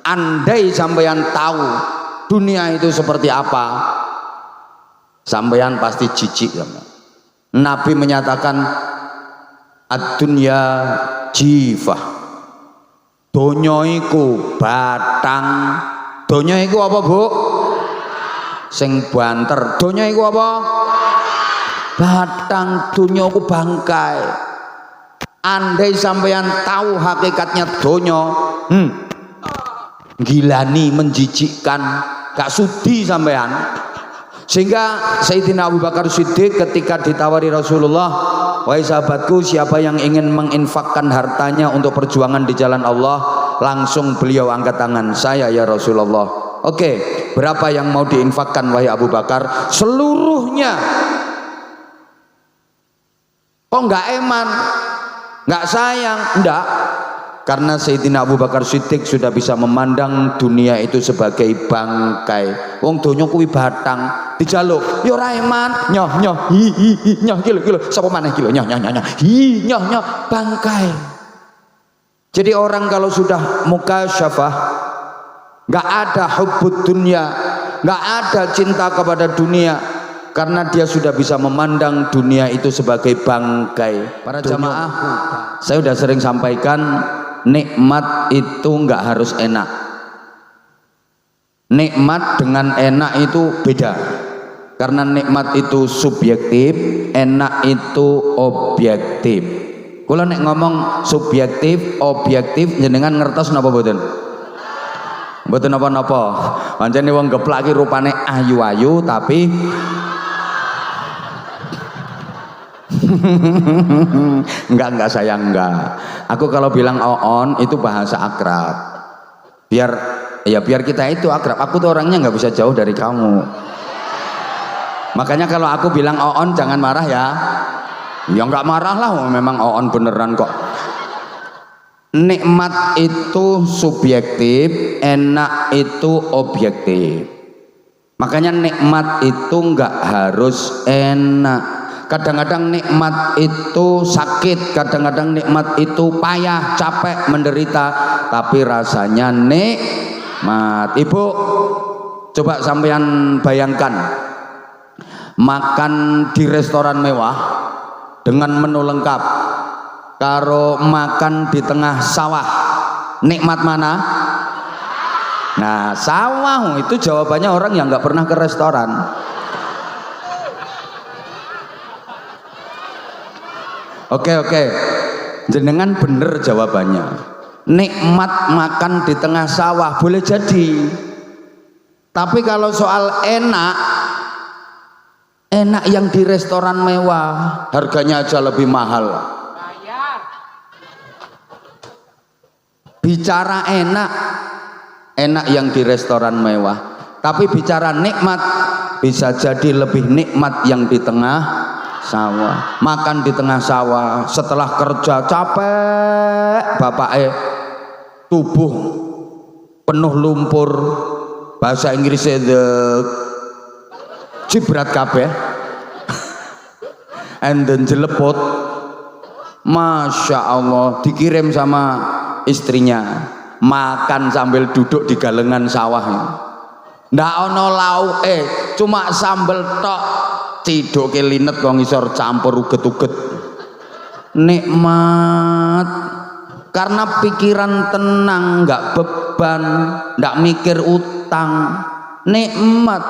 andai sampeyan tahu dunia itu seperti apa, sampeyan pasti jijik. Nabi menyatakan ad-dunya jifah, donya iku batang. Donya iku apa, Bu? Sing banter. Donya iku apa? Batang. Donya iku bangkai. Andai sampeyan tahu hakikatnya donya, gilani, menjijikkan, gak sudi sampean. Sehingga Sayyidina Abu Bakar Siddiq ketika ditawari Rasulullah, wahai sahabatku, siapa yang ingin menginfakkan hartanya untuk perjuangan di jalan Allah, langsung beliau angkat tangan. Saya ya Rasulullah. Oke, berapa yang mau diinfakkan wahai Abu Bakar? Seluruhnya. Oh enggak eman, enggak sayang, enggak. Karena Sayyidina Abu Bakar Siddiq sudah bisa memandang dunia itu sebagai bangkai. Wong donya kuwi batang, dijaluk ya ora eman, nyoh nyoh hi hi hi nyoh kilo kilo sapa maneh kilo nyoh nyoh nyoh hi nyoh nyoh bangkai. Jadi orang kalau sudah mukasyafah, enggak ada hubbud dunya, enggak ada cinta kepada dunia, karena dia sudah bisa memandang dunia itu sebagai bangkai. Para jamaah, saya sudah sering sampaikan, nikmat itu enggak harus enak. Nikmat dengan enak itu beda. Karena nikmat itu subjektif, enak itu objektif. Kalau nek ngomong subjektif, objektif, jenengan ngertos napa mboten? Mboten napa-napa. Pancene wong geplak iki rupane ayu-ayu tapi enggak sayang, enggak. Aku kalau bilang oon itu bahasa akrab. Biar kita itu akrab. Aku tuh orangnya nggak bisa jauh dari kamu. Makanya kalau aku bilang oon jangan marah ya. Ya nggak marah lah, memang oon beneran kok. Nikmat itu subjektif, enak itu objektif. Makanya nikmat itu nggak harus enak. Kadang-kadang nikmat itu sakit, kadang-kadang nikmat itu payah, capek, menderita, tapi rasanya nikmat. Ibu, coba sampean bayangkan makan di restoran mewah dengan menu lengkap karo makan di tengah sawah, nikmat mana? Nah, sawah itu jawabannya orang yang nggak pernah ke restoran. Oke, jenengan bener jawabannya. Nikmat makan di tengah sawah boleh jadi, tapi kalau soal enak yang di restoran mewah harganya aja lebih mahal. Bicara enak yang di restoran mewah, tapi bicara nikmat bisa jadi lebih nikmat yang di tengah sawah. Makan di tengah sawah setelah kerja capek, tubuh penuh lumpur, bahasa Inggrisnya the jibrat kabeh and then jelepot, Masya Allah, dikirim sama istrinya makan sambil duduk di galengan sawah. Ndak ono lauk, cuma sambel tok, ciduk linet kok ngisor campur uget-uget. Nikmat karena pikiran tenang, nggak beban, nggak mikir utang. Nikmat.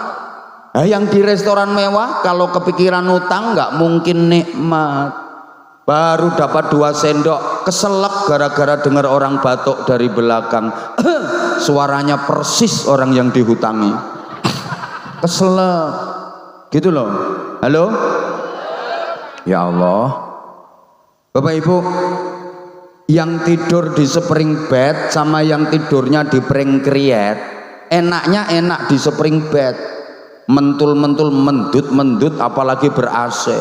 Nah, yang di restoran mewah kalau kepikiran utang nggak mungkin nikmat. Baru dapat 2 sendok keselak gara-gara dengar orang batuk dari belakang. Suaranya persis orang yang dihutangi. Keselak gitu loh. Halo? Ya Allah. Bapak Ibu, yang tidur di spring bed sama yang tidurnya di pring kriet, enaknya enak di spring bed. Mentul-mentul, mendut-mendut, apalagi ber-AC.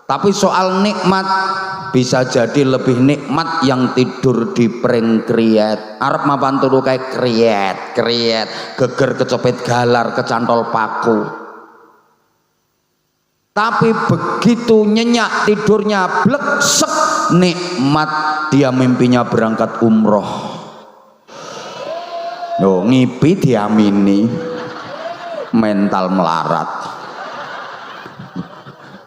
Tapi soal nikmat bisa jadi lebih nikmat yang tidur di pring kriet. Arep mapan turu kayak kriet, geger kecopet galar, kecantol paku. Tapi begitu nyenyak tidurnya bleksek, nikmat dia mimpinya berangkat umroh. Yo ngipi diamini mental melarat.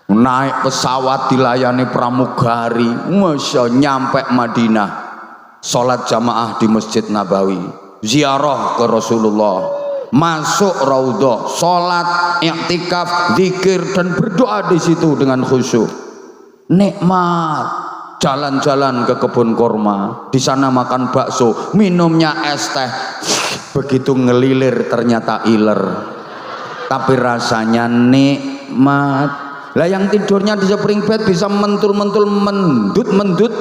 Naik pesawat dilayani pramugari, masya nyampe Madinah, sholat jamaah di Masjid Nabawi, ziarah ke Rasulullah, masuk raudhah, sholat, i'tikaf, zikir dan berdoa di situ dengan khusyuk. Nikmat. Jalan-jalan ke kebun kurma, di sana makan bakso, minumnya es teh, begitu ngelilir ternyata iler, tapi rasanya nikmat. Lah yang tidurnya di spring bed bisa mentul-mentul, mendut-mendut,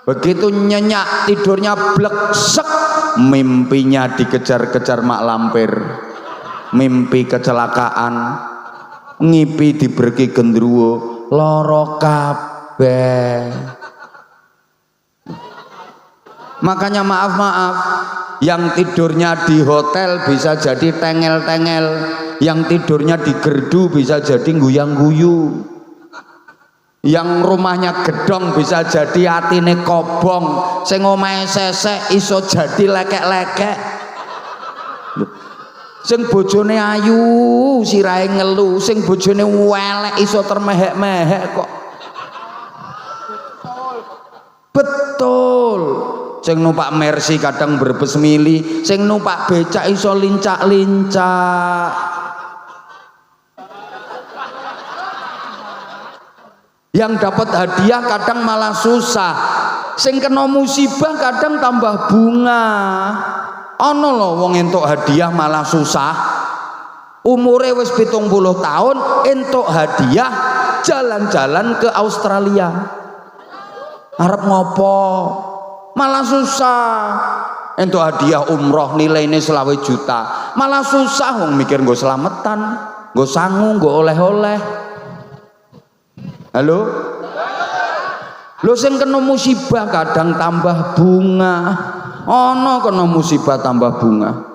begitu nyenyak tidurnya bleksek, mimpinya dikejar-kejar mak lampir, mimpi kecelakaan, ngipi diberki gendruwo, loro kabeh. Makanya maaf yang tidurnya di hotel bisa jadi tengel-tengel, yang tidurnya di gerdu bisa jadi guyang-guyu, yang rumahnya gedong bisa jadi atine kobong, sing omahe sesek iso jadi lekek-lekek, sing bojone ayu sirahe ngelu, sing bojone welek iso termehek-mehek kok. Betul. Sing numpak Mercy kadang berbes mili, sing numpak becak iso lincak-lincak. Yang dapat hadiah kadang malah susah, sing kena musibah kadang tambah bunga. Ono lho wong entuk hadiah malah susah, umure wis 70 tahun entuk hadiah jalan-jalan ke Australia. Arep ngopo malah susah, entuk hadiah umroh nilainya 20 juta malah susah, wong mikir nggo selametan, nggo sangu, nggo oleh-oleh. Halo, lo sing kena musibah kadang tambah bunga, ono kena musibah tambah bunga.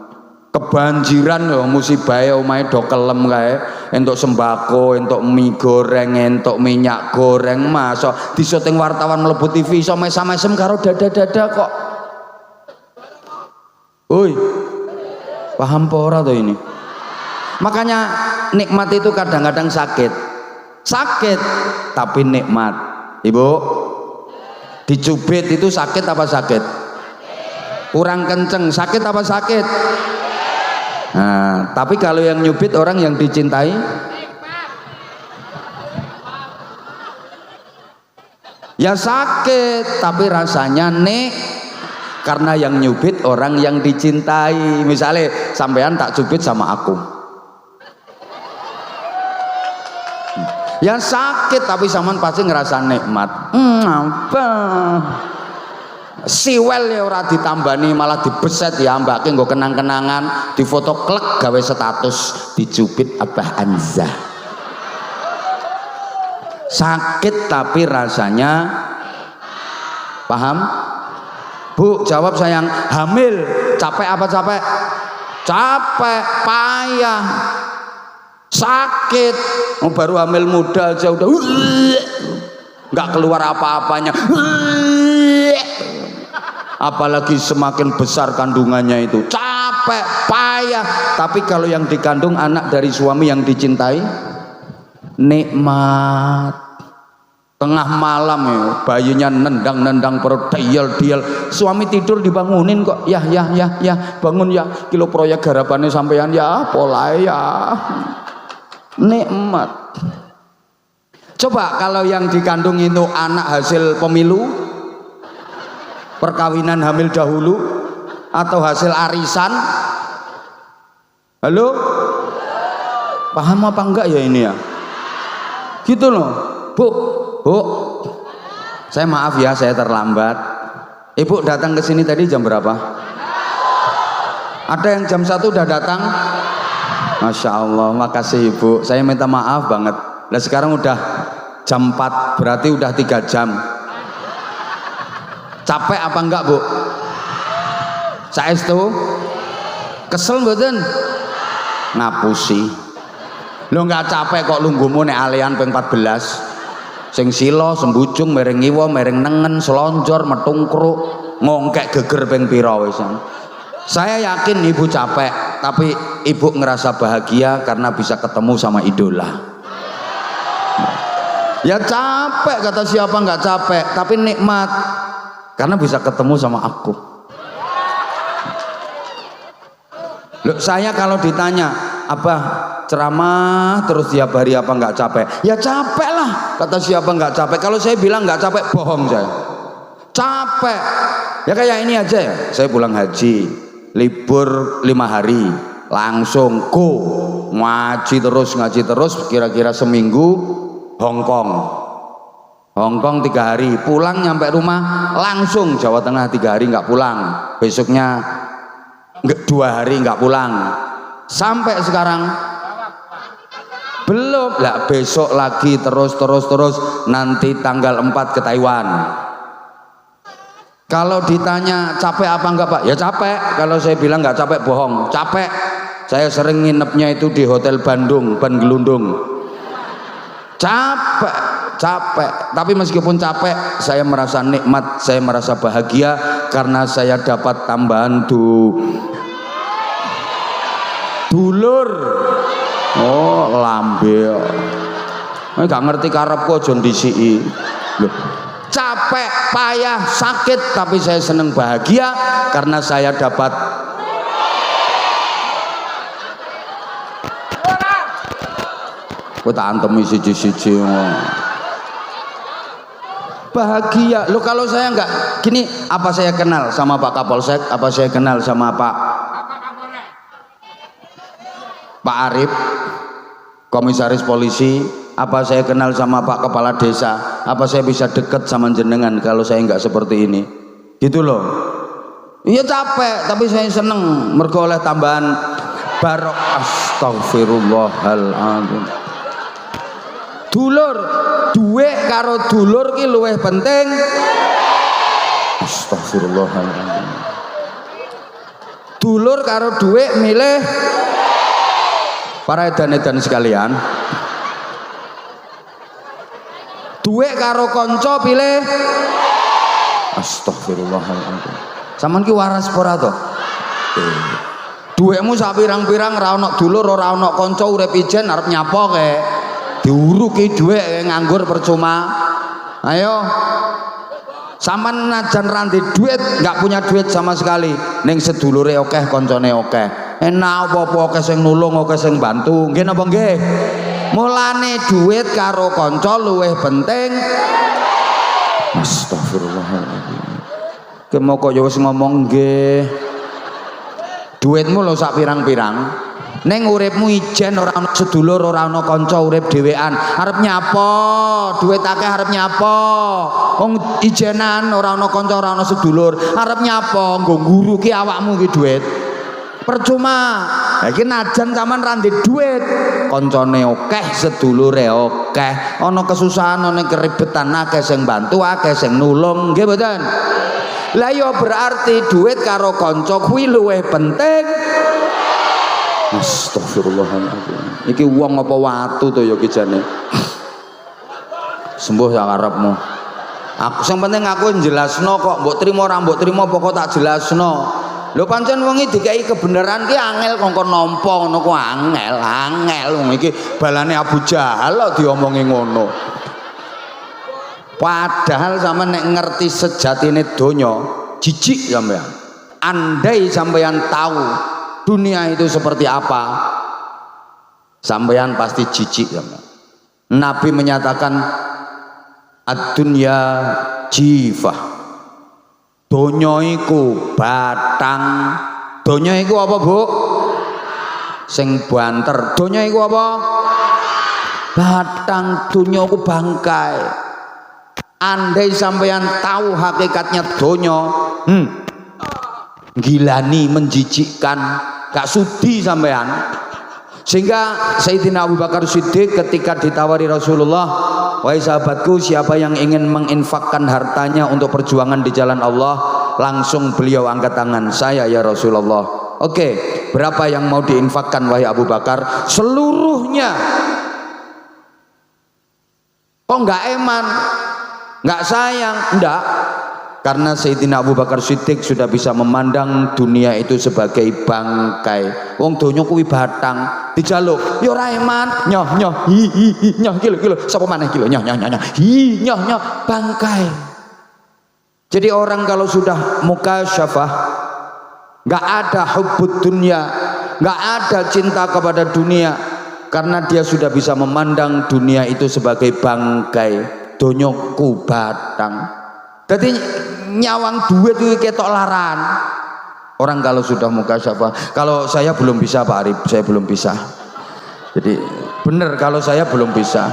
Kebanjiran lho musibahe omahe do kelem kae, entuk sembako, entuk mie goreng, entuk minyak goreng, masa disyuting wartawan mlebu TV iso mesam-mesem karo dada-dada kok. Oi, paham apa ora to ini? Makanya nikmat itu kadang-kadang sakit tapi nikmat. Ibu, dicubit itu sakit apa sakit? Kurang kenceng sakit apa sakit? Nah, tapi kalau yang nyubit orang yang dicintai, ya sakit tapi rasanya karena yang nyubit orang yang dicintai. Misalnya sampean tak cubit sama aku, ya sakit tapi sampean pasti ngerasa nikmat. Apa siwel ya ora ditambani malah dibeset ya mbak nggo kenang-kenangan, difoto klek gawe status dicubit Abah Anza. Sakit tapi rasanya paham? Bu jawab sayang, hamil capek apa capek? Capek, payah, sakit. Baru hamil muda aja udah nggak keluar apa-apanya, apalagi semakin besar kandungannya itu capek, payah. Tapi kalau yang dikandung anak dari suami yang dicintai, nikmat. Tengah malam ya bayinya nendang-nendang perut, diel-diel, suami tidur dibangunin kok, ya bangun ya, kilo proyek garapannya sampean ya pola ya, nikmat. Coba kalau yang dikandung itu anak hasil pemilu, perkawinan hamil dahulu, atau hasil arisan. Halo, paham apa enggak ya ini ya? Gitu loh. Bu, saya maaf ya saya terlambat. Ibu datang ke sini tadi jam berapa? Ada yang jam 1 udah datang? Masya Allah, makasih ibu. Saya minta maaf banget. Nah sekarang udah jam 4, berarti udah 3 jam. Capek apa enggak bu? Saestu? Kesel mboten? Ngapusi. Lo nggak capek kok lunggumu nek alian ping 14. Sing silo, sembujung, mereng ngiwa, mereng nengen, selonjor, metungkruk, ngongkek geger ping pira wisan. Saya yakin ibu capek, tapi ibu ngerasa bahagia karena bisa ketemu sama idola. Ya capek, kata siapa nggak capek, tapi nikmat karena bisa ketemu sama aku. Loh, saya kalau ditanya, Abah ceramah terus tiap hari apa nggak capek? Ya capek lah, kata siapa nggak capek. Kalau saya bilang nggak capek, bohong saya. Capek. Ya kayak ini aja ya, saya pulang haji, libur 5 hari, langsung ngaji terus, kira-kira seminggu. Hongkong 3 hari, pulang nyampe rumah langsung Jawa Tengah 3 hari nggak pulang, besoknya 2 hari nggak pulang, sampai sekarang belum lah, besok lagi terus nanti tanggal 4 ke Taiwan. Kalau ditanya capek apa enggak Pak? Ya capek. Kalau saya bilang nggak capek bohong, capek. Saya sering nginepnya itu di Hotel Bandung, Ban Gelundung. Capek, tapi meskipun capek saya merasa nikmat, saya merasa bahagia karena saya dapat tambahan dulur. Oh lambe, gak ngerti karepku aja ndisiki. Loh, capek, payah, sakit, tapi saya seneng bahagia karena saya dapat tak antemi siji-siji bahagia. Loh kalau saya nggak gini, apa saya kenal sama Pak Kapolsek, apa saya kenal sama Pak Arif, komisaris polisi, apa saya kenal sama Pak Kepala Desa, apa saya bisa deket sama jenengan kalau saya nggak seperti ini, gitu loh. Iya capek, tapi saya seneng mergo oleh tambahan barok. Astagfirullahaladzim. Dulur, duit karo dulur ki luwih penting. Astagfirullahaladzim. Dulur karo duit milih. Para edan-edan sekalian, duit karo konco pilih. Astagfirullahaladzim. Sampeyan ki waras ora to? Duitmu sak pirang-pirang ra ono dulur, ora ono konco, urip ijen arep nyapa kae. Diuruki duit nganggur percuma. Ayo. Sampeyan najan randi duit, nggak punya duit sama sekali, ning sedulure akeh, koncone akeh. Enak apa-apa akeh sing nulung, akeh sing bantu. Nggih napa nggih? Mulane duit karo kanca luwih penting. Astagfirullahaladzim. Kemoko ya wis ngomong nggih. Duitmu lho sak pirang-pirang. Neng uripmu ijen, ora ana sedulur, ora ana kanca, urip dhewean. Arep nyapa? Duit akeh arep nyapa? Wong ijenan ora ana kanca, ora ana sedulur. Arep nyapa? Nggo nguruki awakmu ki duit. Percuma. Lah iki najan sampean ra ndek duit, kancane akeh, sedulure akeh, ana kesusahan, ana keribetan, akeh sing bantu, akeh sing nulung, nggih mboten? Lah ya berarti duit karo kanca kuwi luwih penting. Astagfirullahaladzim. Iki wong apa watu to ya ki jane. Sembuh sak karepmu. Aku sing penting aku jelasno kok, mbok trimo ora mbok trimo pokok tak jelasno. Lho pancen wong iki dikai kebenaran ki angel kongkon nampa ngono ku angel wong iki balane Abu Jahal kok diomongi ngono. Padahal sampean nek ngerti sejatine donya, jijik sampean. Andai sampean tahu dunia itu seperti apa, sampean pasti jijik sampean. Nabi menyatakan ad-dunya jifah. Donya iku batang. Donya iku apa, Bu? Sing banter. Donya iku apa? Batang. Donya iku bangkai. Andai sampeyan tahu hakikatnya donya, gilani, menjijikkan, gak sudi sampeyan. Sehingga Sayyidina Abu Bakar Siddiq ketika ditawari Rasulullah, wahai sahabatku, siapa yang ingin menginfakkan hartanya untuk perjuangan di jalan Allah, langsung beliau angkat tangan. Saya ya Rasulullah. Oke, berapa yang mau diinfakkan wahai Abu Bakar? Seluruhnya. Oh enggak eman, enggak sayang, enggak. Karena Sayyidina Abu Bakar Siddiq sudah bisa memandang dunia itu sebagai bangkai. Wong donya kuwi batang, dijaluk, "Yo Raiman, nyoh nyoh, hi hi hi, nyoh kilo kilo, sapa maneh kilo, nyoh nyoh nyoh, hi nyoh nyoh, bangkai." Jadi orang kalau sudah mukasyafah, nggak ada hubbud dunia, nggak ada cinta kepada dunia, karena dia sudah bisa memandang dunia itu sebagai bangkai, donya ku batang. Jadi nyawang duit itu ketok laran. Orang kalau sudah mukasyafah, kalau saya belum bisa Pak Arif, saya belum bisa. Jadi bener kalau saya belum bisa.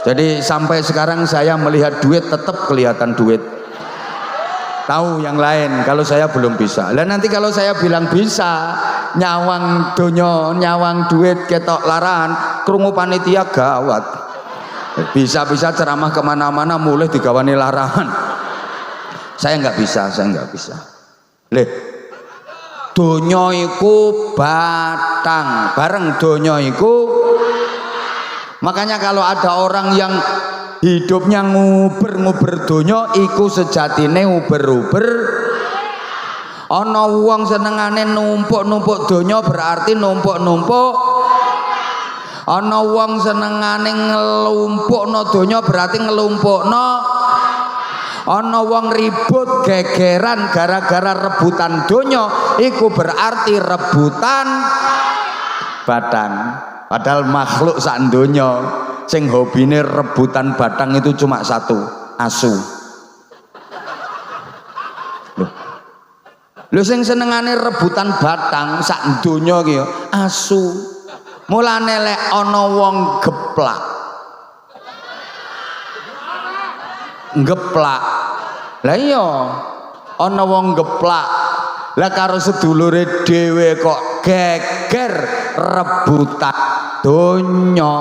Jadi sampai sekarang saya melihat duit tetap kelihatan duit. Tahu yang lain, kalau saya belum bisa. Dan nanti kalau saya bilang bisa, nyawang donyo, nyawang duit ketok laran, krungu panitia gawat. Bisa-bisa ceramah kemana-mana mulai digawani larangan. Saya nggak bisa, saya nggak bisa. Leh, donya iku batang, bareng donya iku. Makanya kalau ada orang yang hidupnya nguber-nguber donya, iku sejatine uber-uber. Ana wong senengane numpuk-numpuk donya berarti numpuk-numpuk. Ana wong senengane ngelumpukno donya berarti ngelumpukno. Ana wong ribut gegeran gara-gara rebutan donya, iku berarti rebutan batang. Padahal makhluk sak donya sing hobine rebutan batang itu cuma satu, asu. Lho sing senengane rebutan batang sak donya ki asu. Mulane lek ana wong geplak, lah iya ana wong geplak, lah karo sedulure dhewe kok geger rebutan donya,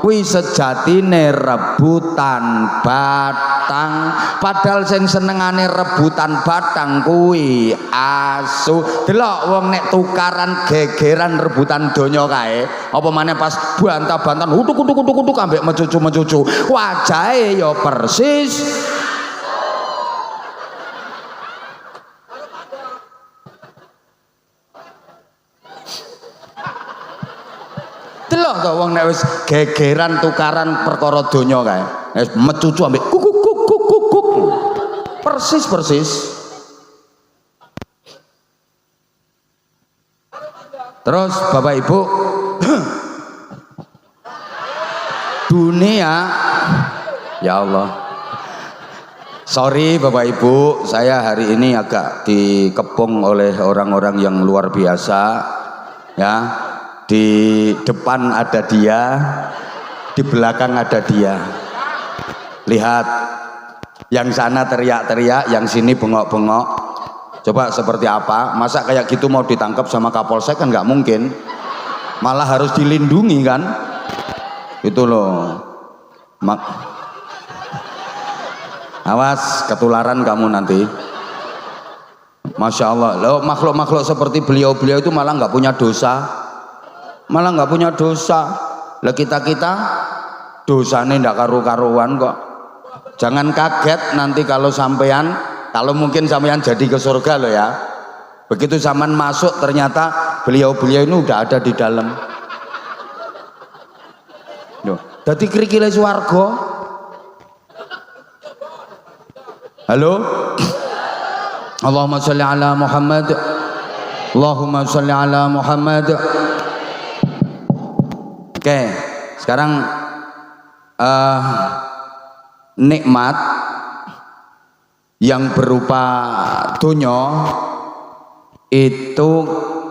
kuwi sejatine rebutan batang. Padahal sing senengane rebutan batang kuwi asu. Delok wong nek tukaran gegeran rebutan donya kae, apa maneh pas bantah-bantahan utuk ambek mecucu wajahe ya persis delok to wong nek wis gegeran tukaran perkara donya kae, wis mecucu ambek kuk persis. Terus Bapak Ibu, dunia, ya Allah, sorry Bapak Ibu, saya hari ini agak dikepung oleh orang-orang yang luar biasa, ya. Di depan ada dia, di belakang ada dia. Lihat, yang sana teriak-teriak, yang sini bengok-bengok. Coba seperti apa? Masa kayak gitu mau ditangkap sama Kapolsek kan nggak mungkin. Malah harus dilindungi kan? Itu loh. Awas ketularan kamu nanti. Masya Allah. Loh, makhluk-makhluk seperti beliau-beliau itu malah nggak punya dosa. Malah nggak punya dosa. Lah kita dosanya ndak karu-karuan kok. Jangan kaget nanti kalau sampean, kalau mungkin sampean jadi ke surga loh ya. Begitu zaman masuk ternyata beliau-beliau ini udah ada di dalam. Loh, dadi krikile swarga. Halo? Allahumma sholli ala Muhammad. Allahumma sholli ala Muhammad. Oke, sekarang nikmat yang berupa dunya itu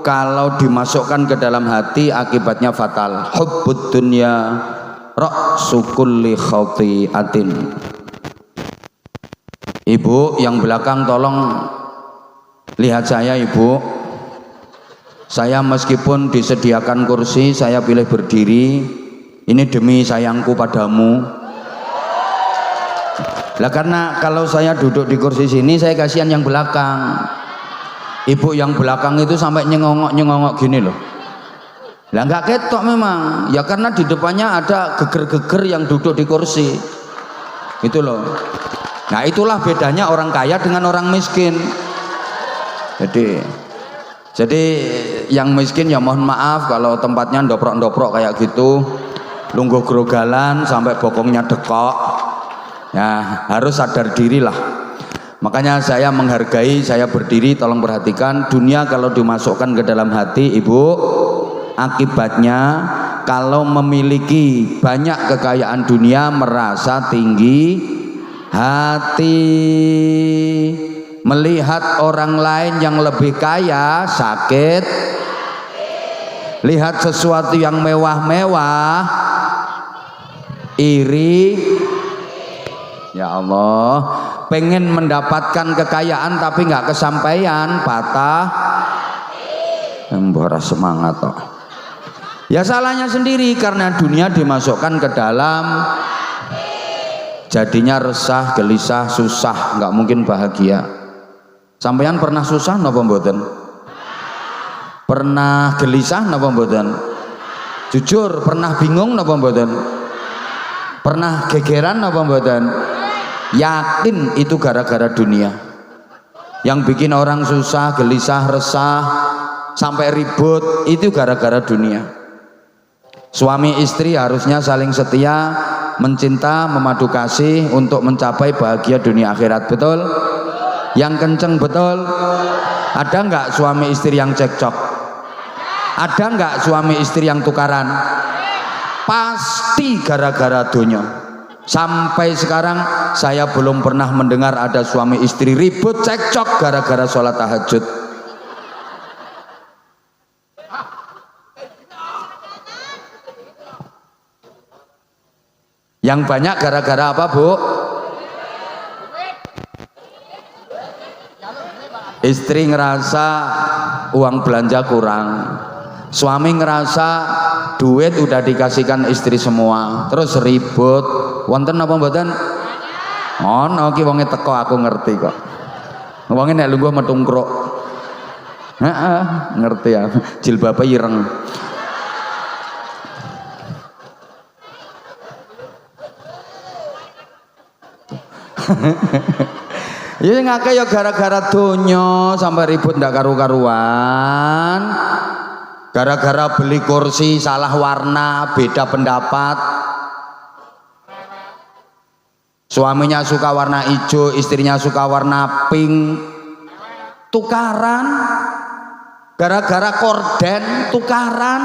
kalau dimasukkan ke dalam hati akibatnya fatal. Hubbud dunya ra'su kulli khati'atin. Ibu yang belakang tolong lihat saya Ibu. Saya meskipun disediakan kursi, saya pilih berdiri. Ini demi sayangku padamu. Lah karena kalau saya duduk di kursi sini, saya kasihan yang belakang. Ibu yang belakang itu sampai nyengongok gini loh. Lah nggak ketok memang. Ya karena di depannya ada geger-geger yang duduk di kursi. Gitu loh. Nah itulah bedanya orang kaya dengan orang miskin. Jadi yang miskin ya mohon maaf kalau tempatnya ndoprok-ndoprok kayak gitu, lungguh grogalan sampai bokongnya dekok. Ya harus sadar diri lah. Makanya saya menghargai, saya berdiri, tolong perhatikan, dunia kalau dimasukkan ke dalam hati ibu, akibatnya kalau memiliki banyak kekayaan dunia merasa tinggi hati, melihat orang lain yang lebih kaya sakit, lihat sesuatu yang mewah-mewah iri. Ya Allah, pengen mendapatkan kekayaan tapi nggak kesampaian, patah embora semangat toh. Ya salahnya sendiri karena dunia dimasukkan ke dalam, jadinya resah, gelisah, susah, nggak mungkin bahagia. Sampeyan pernah susah napa mboten? Pernah gelisah napa mboten? Jujur pernah bingung napa mboten? Pernah gegeran napa mboten? Yakin itu gara-gara dunia. Yang bikin orang susah, gelisah, resah, sampai ribut itu gara-gara dunia. Suami istri harusnya saling setia, mencinta, memadu kasih untuk mencapai bahagia dunia akhirat, betul? Yang kenceng betul? Ada nggak suami istri yang cekcok? Ada nggak suami istri yang tukaran? Pasti gara-gara dunia. Sampai sekarang saya belum pernah mendengar ada suami istri ribut cekcok gara-gara sholat tahajud. Yang banyak gara-gara apa, Bu? Istri ngerasa uang belanja kurang, suami ngerasa duit udah dikasihkan istri semua, terus ribut. Wonten apa mboten? Ono ki wonge teko aku ngerti kok. Wonge nek lungguh metungkruk. Heeh, ngerti ya. Jilbabe ireng. Ya ngake ya gara-gara donya sampai ribut ndak karu-karuan. Gara-gara beli kursi salah warna, beda pendapat. Suaminya suka warna hijau, istrinya suka warna pink. Tukaran. Gara-gara korden tukaran.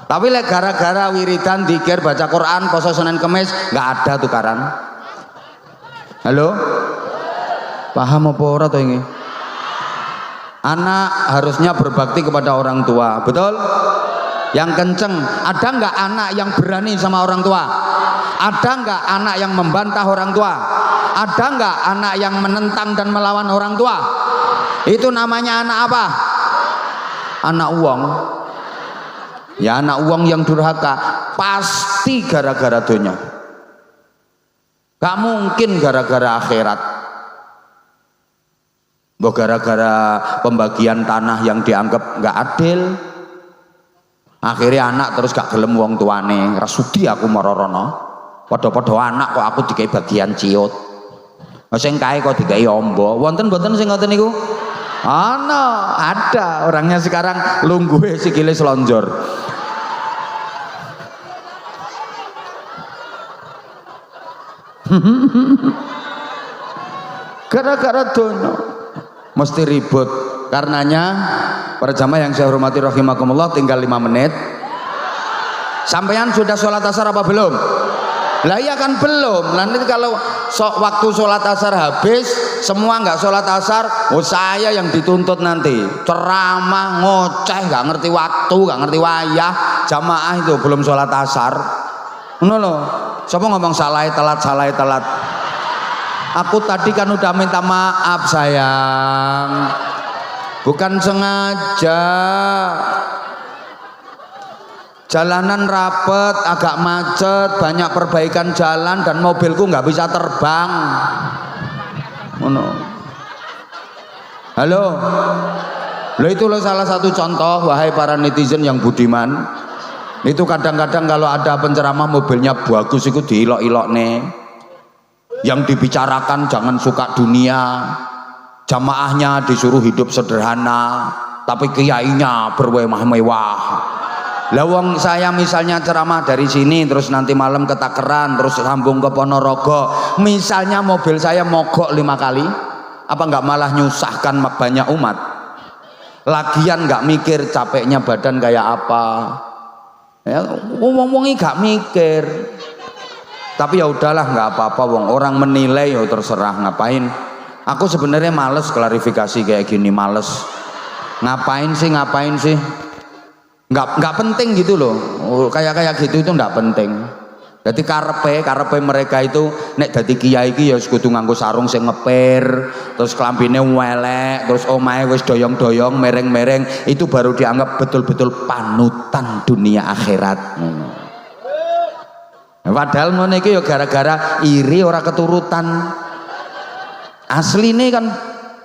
Tapi lek gara-gara wiridan, dzikir, baca Quran, poso Senin Kemis nggak ada tukaran. Halo? Paham apa ora to ini? Anak harusnya berbakti kepada orang tua, betul? Yang kenceng, ada nggak anak yang berani sama orang tua? Ada nggak anak yang membantah orang tua? Ada nggak anak yang menentang dan melawan orang tua? Itu namanya anak apa? Anak uang. Ya anak uang yang durhaka. Pasti gara-gara dunia. Gak mungkin gara-gara akhirat. Gara-gara pembagian tanah yang dianggap gak adil. Akhirnya anak terus gak gelem wong tuane. Rasudi aku marorono. Podo-podo anak kok aku dikai bagian ciut. Sing kae kok dikai ombo. Wonten mboten sing ngoten niku? Ana, ada. Orangnya sekarang lungguhe sikile selonjor. Gara-gara dono mesti ribut. Karenanya para jamaah yang saya hormati rahimakumullah, tinggal 5 menit. Sampean sudah sholat asar apa belum? Lah iya kan belum. Nanti kalau waktu sholat asar habis semua nggak sholat asar, oh saya yang dituntut nanti. Ceramah ngoceh, nggak ngerti waktu, nggak ngerti wayah. Jamaah itu belum sholat asar. Ngono lho. Siapa ngomong salah telat? Aku tadi kan udah minta maaf sayang. Bukan sengaja. Jalanan rapet, agak macet, banyak perbaikan jalan dan mobilku nggak bisa terbang. Halo. Lo itu lo salah satu contoh, wahai para netizen yang budiman. Itu kadang-kadang kalau ada penceramah mobilnya bagus itu diilok-ilok nih. yang dibicarakan jangan suka dunia, jamaahnya disuruh hidup sederhana, tapi kiainya bermewah-mewah. Lawang saya misalnya ceramah dari sini terus nanti malam ke Takeran terus sambung ke Ponorogo, misalnya mobil saya mogok 5 kali, apa nggak malah nyusahkan banyak umat? Lagian nggak mikir capeknya badan kayak apa, ya ngomongin nggak mikir. Tapi ya udahlah, nggak apa-apa, wong orang menilai ya terserah, ngapain. Aku sebenarnya males klarifikasi kayak gini, males. Ngapain sih? Nggak penting gitu loh, kayak gitu itu nggak penting. Jadi karepe mereka itu nek dadi kiai iki ya kudu nganggo sarung sing ngeper, terus klambine welek, terus omahe wis doyong-doyong, mereng-mereng, itu baru dianggap betul-betul panutan dunia akhirat. Padahal ngono iki ya gara-gara iri ora keturutan. Asline kan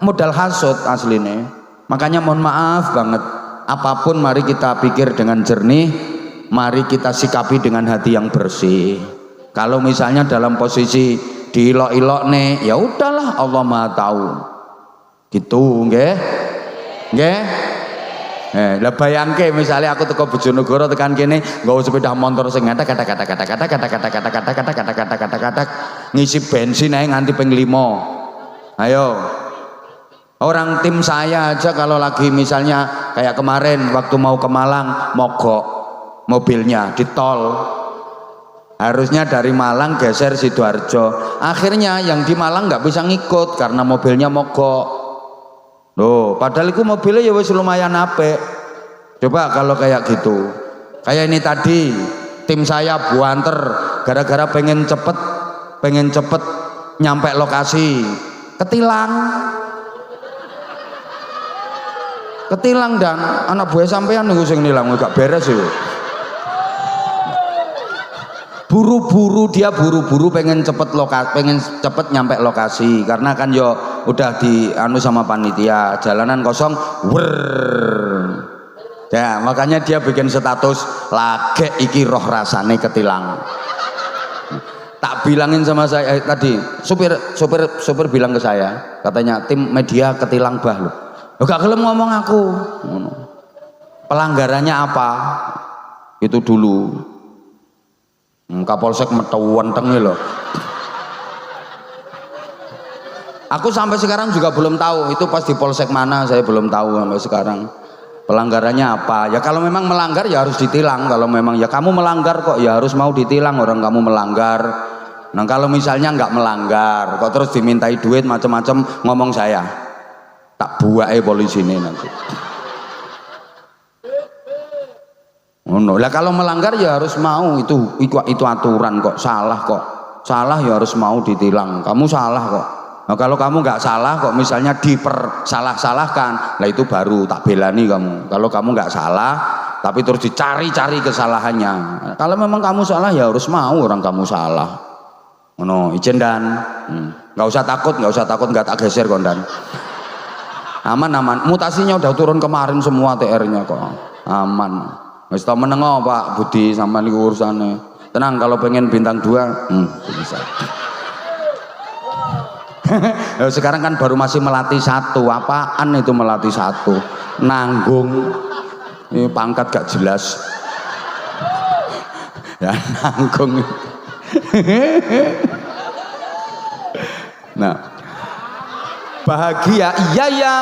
modal hasud asline. Makanya mohon maaf banget, apapun mari kita pikir dengan jernih. Mari kita sikapi dengan hati yang bersih. Kalau misalnya dalam posisi diilok-ilok nih, ya udahlah, Allah Maha tahu. Gitu, nggih? Nggih? Lah bayangke misalnya aku teko Bojonegoro tekan kene nggawa sepeda motor sing kata ngisi bensin ae nganti ping 5. Ayo. Orang tim saya aja kalau lagi misalnya kayak kemarin waktu mau ke Malang mogok mobilnya di tol, harusnya dari Malang geser Sidoarjo, akhirnya yang di Malang nggak bisa ngikut karena mobilnya mogok. Loh, padahal itu mobilnya ya wis lumayan apik. Coba kalau kayak gitu, kayak ini tadi tim saya buanter gara-gara pengen cepet nyampe lokasi, ketilang dan anak buah sampean nunggu sing nilang gak beres sih. Buru-buru pengen cepet nyampe lokasi karena kan yo udah di anu sama panitia, jalanan kosong, ya makanya dia bikin status lagi iki roh rasane ketilang. Tak bilangin sama saya tadi, supir bilang ke saya, katanya tim media ketilang bah lo, gak kelem ngomong aku, pelanggarannya apa itu dulu. Kapolsek metewenteng loh. Aku sampai sekarang juga belum tahu itu pas di polsek mana, saya belum tahu sampai sekarang pelanggarannya apa. Ya kalau memang melanggar ya harus ditilang, kalau memang ya kamu melanggar kok ya harus mau ditilang orang kamu melanggar. Nah kalau misalnya nggak melanggar kok terus dimintai duit macam-macam, ngomong saya tak buai polisi ini nanti. Oh no. Lah kalau melanggar ya harus mau, itu aturan kok, salah ya harus mau ditilang, kamu salah kok. Nah kalau kamu nggak salah kok misalnya dipersalah-salahkan, lah itu baru tak belani kamu. Kalau kamu nggak salah tapi terus dicari-cari kesalahannya, kalau memang kamu salah ya harus mau orang kamu salah. No, izin dan nggak usah takut nggak tak geser kondan. Aman, mutasinya udah turun kemarin semua TR-nya kok, aman. Wis tau menengo Pak Budi sama niku urusane. Tenang kalau pengen bintang 2 bisa. Sekarang kan baru masih melatih 1. Apaan itu melatih 1? Nanggung. Ini pangkat gak jelas. Ya nanggung. Nah. Bahagia iya.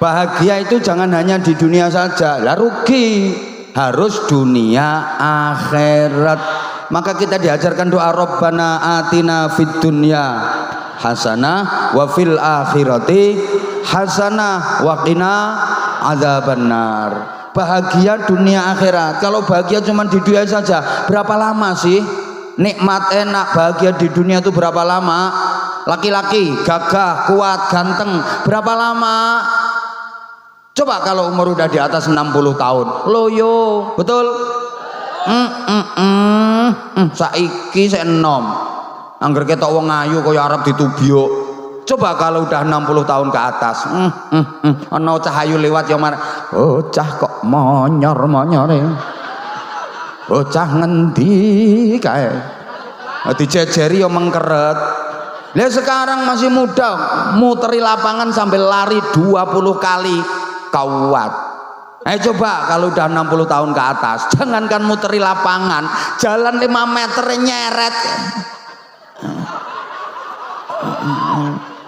Bahagia itu jangan hanya di dunia saja, lah rugi, harus dunia akhirat. Maka kita diajarkan doa Rabbana atina fid dunya hasanah wa fil akhirati hasanah wa qina adzabannar. Bahagia dunia akhirat. Kalau bahagia cuma di dunia saja, berapa lama sih? Nikmat enak bahagia di dunia itu berapa lama? Laki-laki gagah, kuat, ganteng, berapa lama? Coba kalau umur udah di atas 60 tahun, loyo, betul? Saiki saya enom, angger ketok wong ayu kaya arep ditubyuk. Coba kalau udah 60 tahun ke atas, ana cahayu lewat ya mar, bocah kok monyor-monyore, bocah ngendi kae? dijejeri yo mengkeret. Lah sekarang masih muda, muteri lapangan sambil lari 20 kali kuat. Coba kalau udah 60 tahun ke atas, jangankan muteri lapangan, jalan 5 meter nyeret.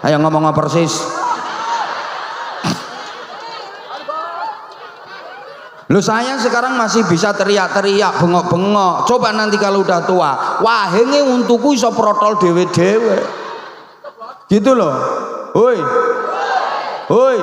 Ayo ngomong persis. Lu saya sekarang masih bisa teriak-teriak, bengok-bengok. Coba nanti kalau udah tua, wahenge untuku iso protol dewe-dewe. Gitu loh. Hoi. Hoi.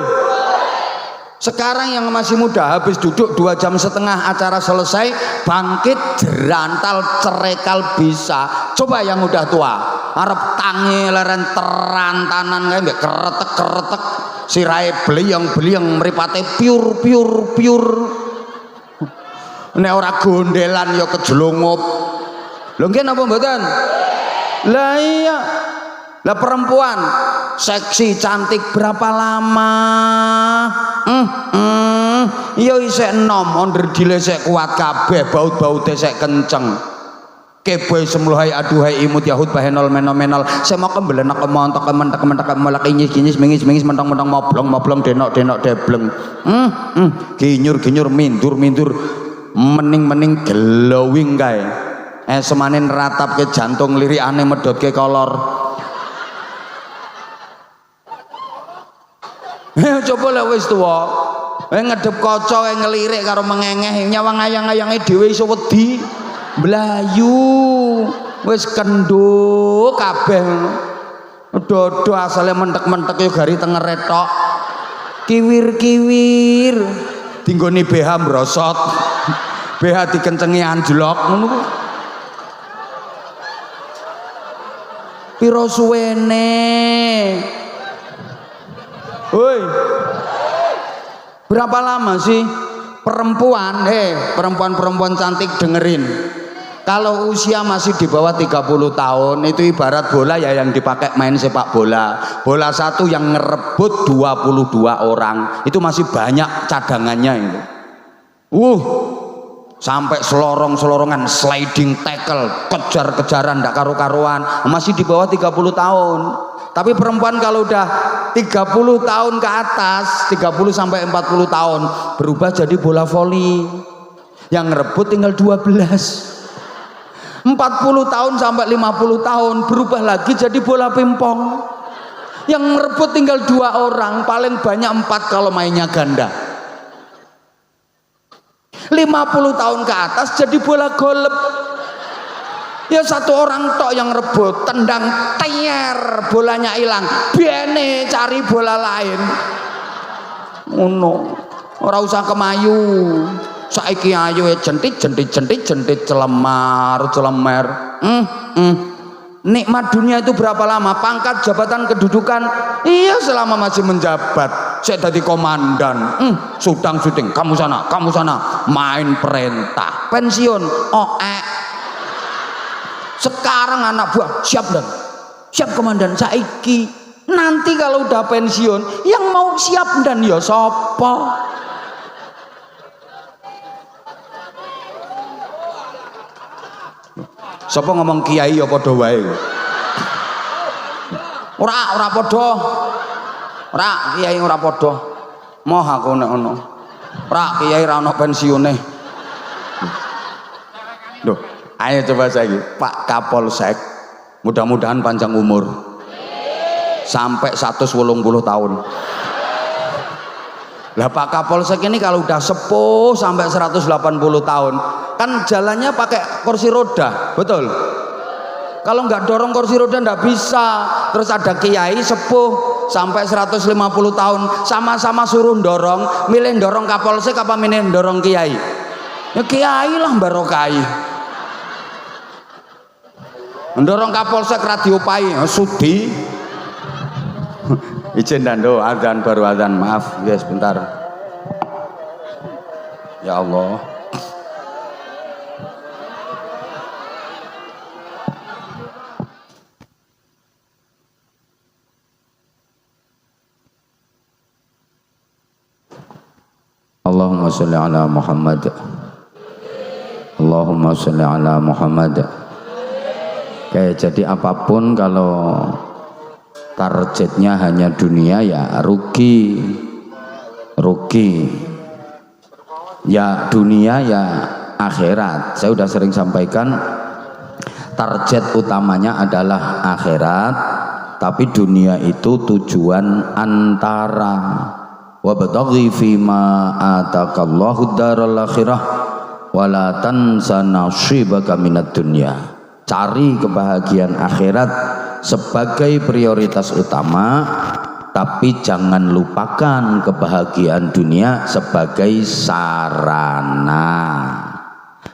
Sekarang yang masih muda habis duduk 2,5 jam acara selesai, bangkit jerantal cerekal bisa. Coba yang udah tua, arep tangi leren terantanan kae mbek keretek-keretek, sirahe bleyong-bleyong mripate piur. Nek ora gondelan ya kejlongup. Lho nggih napa mboten? Lah iya. Lah perempuan seksi cantik berapa lama? Iya isek enom, onderdile sek kuat kabeh, baut-baute sek kenceng. Keboy semluhai aduhai imut yahud bahenol menomenol. Semok kembelenak kemontok kementek melak inyis mengis mentong-mentong moblong denok debleng. Ginyur mindur mening glowing kae. Semanin ratapke jantung lirikane medhotke kolor. Coba lah wis tuwa, ngedep kaca ngelirik karo mengengeh nyawang ayang-ayange dhewe iso wedi mlayu wis kendho kabeh dodo asale mentek-mentek yo gari tengeret tok kiwir-kiwir dinggone BH mbrosot BH dikencengi anjlok ngono ku piro suwene. Woi, berapa lama sih perempuan perempuan cantik dengerin, kalau usia masih di bawah 30 tahun itu ibarat bola ya yang dipakai main sepak bola satu yang ngerebut 22 orang itu masih banyak cadangannya itu sampai selorong-selorongan sliding tackle kejar-kejaran ndak karu-karuan masih di bawah 30 tahun. Tapi perempuan kalau udah 30 tahun ke atas 30 sampai 40 tahun berubah jadi bola voli yang ngerebut tinggal 12. 40 tahun sampai 50 tahun berubah lagi jadi bola pingpong yang ngerebut tinggal 2 orang, paling banyak 4 kalau mainnya ganda. 50 tahun ke atas jadi bola golep ya 1 orang tok yang rebut, tendang ter, bolanya hilang, biene cari bola lain. Ora usah kemayu, saiki ayo jentit celemar. Nikmat dunia itu berapa lama? Pangkat, jabatan, kedudukan, iya selama masih menjabat. Saya tadi komandan, syuting, kamu sana, main perintah, pensiun, sekarang anak buah siap komandan saiki. Nanti kalau udah pensiun yang mau siap dan ya sapa? Sapa ngomong kiai ya padha wae. Ora padha. Ora kiai ora padha. Moh aku nek ngono. Ora kiai ra ono pensiune. Loh, ayo coba saiki Pak Kapolsek, mudah-mudahan panjang umur sampai 180 tahun. Lah Pak Kapolsek ini kalau udah sepuh sampai 180 tahun kan jalannya pakai kursi roda, betul? Kalau nggak dorong kursi roda nggak bisa. Terus ada kiai sepuh sampai 150 tahun sama-sama suruh dorong, milih dorong Kapolsek apa milih dorong kiai? Ya kiai lah barokai. Mendorong Kapolsek radio pai sudi. Izin dando adzan baru adzan, maaf guys bentar. Ya Allah. Allahumma sholli ala Muhammad. Allahumma sholli ala Muhammad. Oke, jadi apapun kalau targetnya hanya dunia ya rugi. Ya dunia ya akhirat. Saya sudah sering sampaikan target utamanya adalah akhirat, tapi dunia itu tujuan antara. Wabtaghi fima atakallahu daral akhirah wala tansa nasibaka minad dunya. Cari kebahagiaan akhirat sebagai prioritas utama, tapi jangan lupakan kebahagiaan dunia sebagai sarana.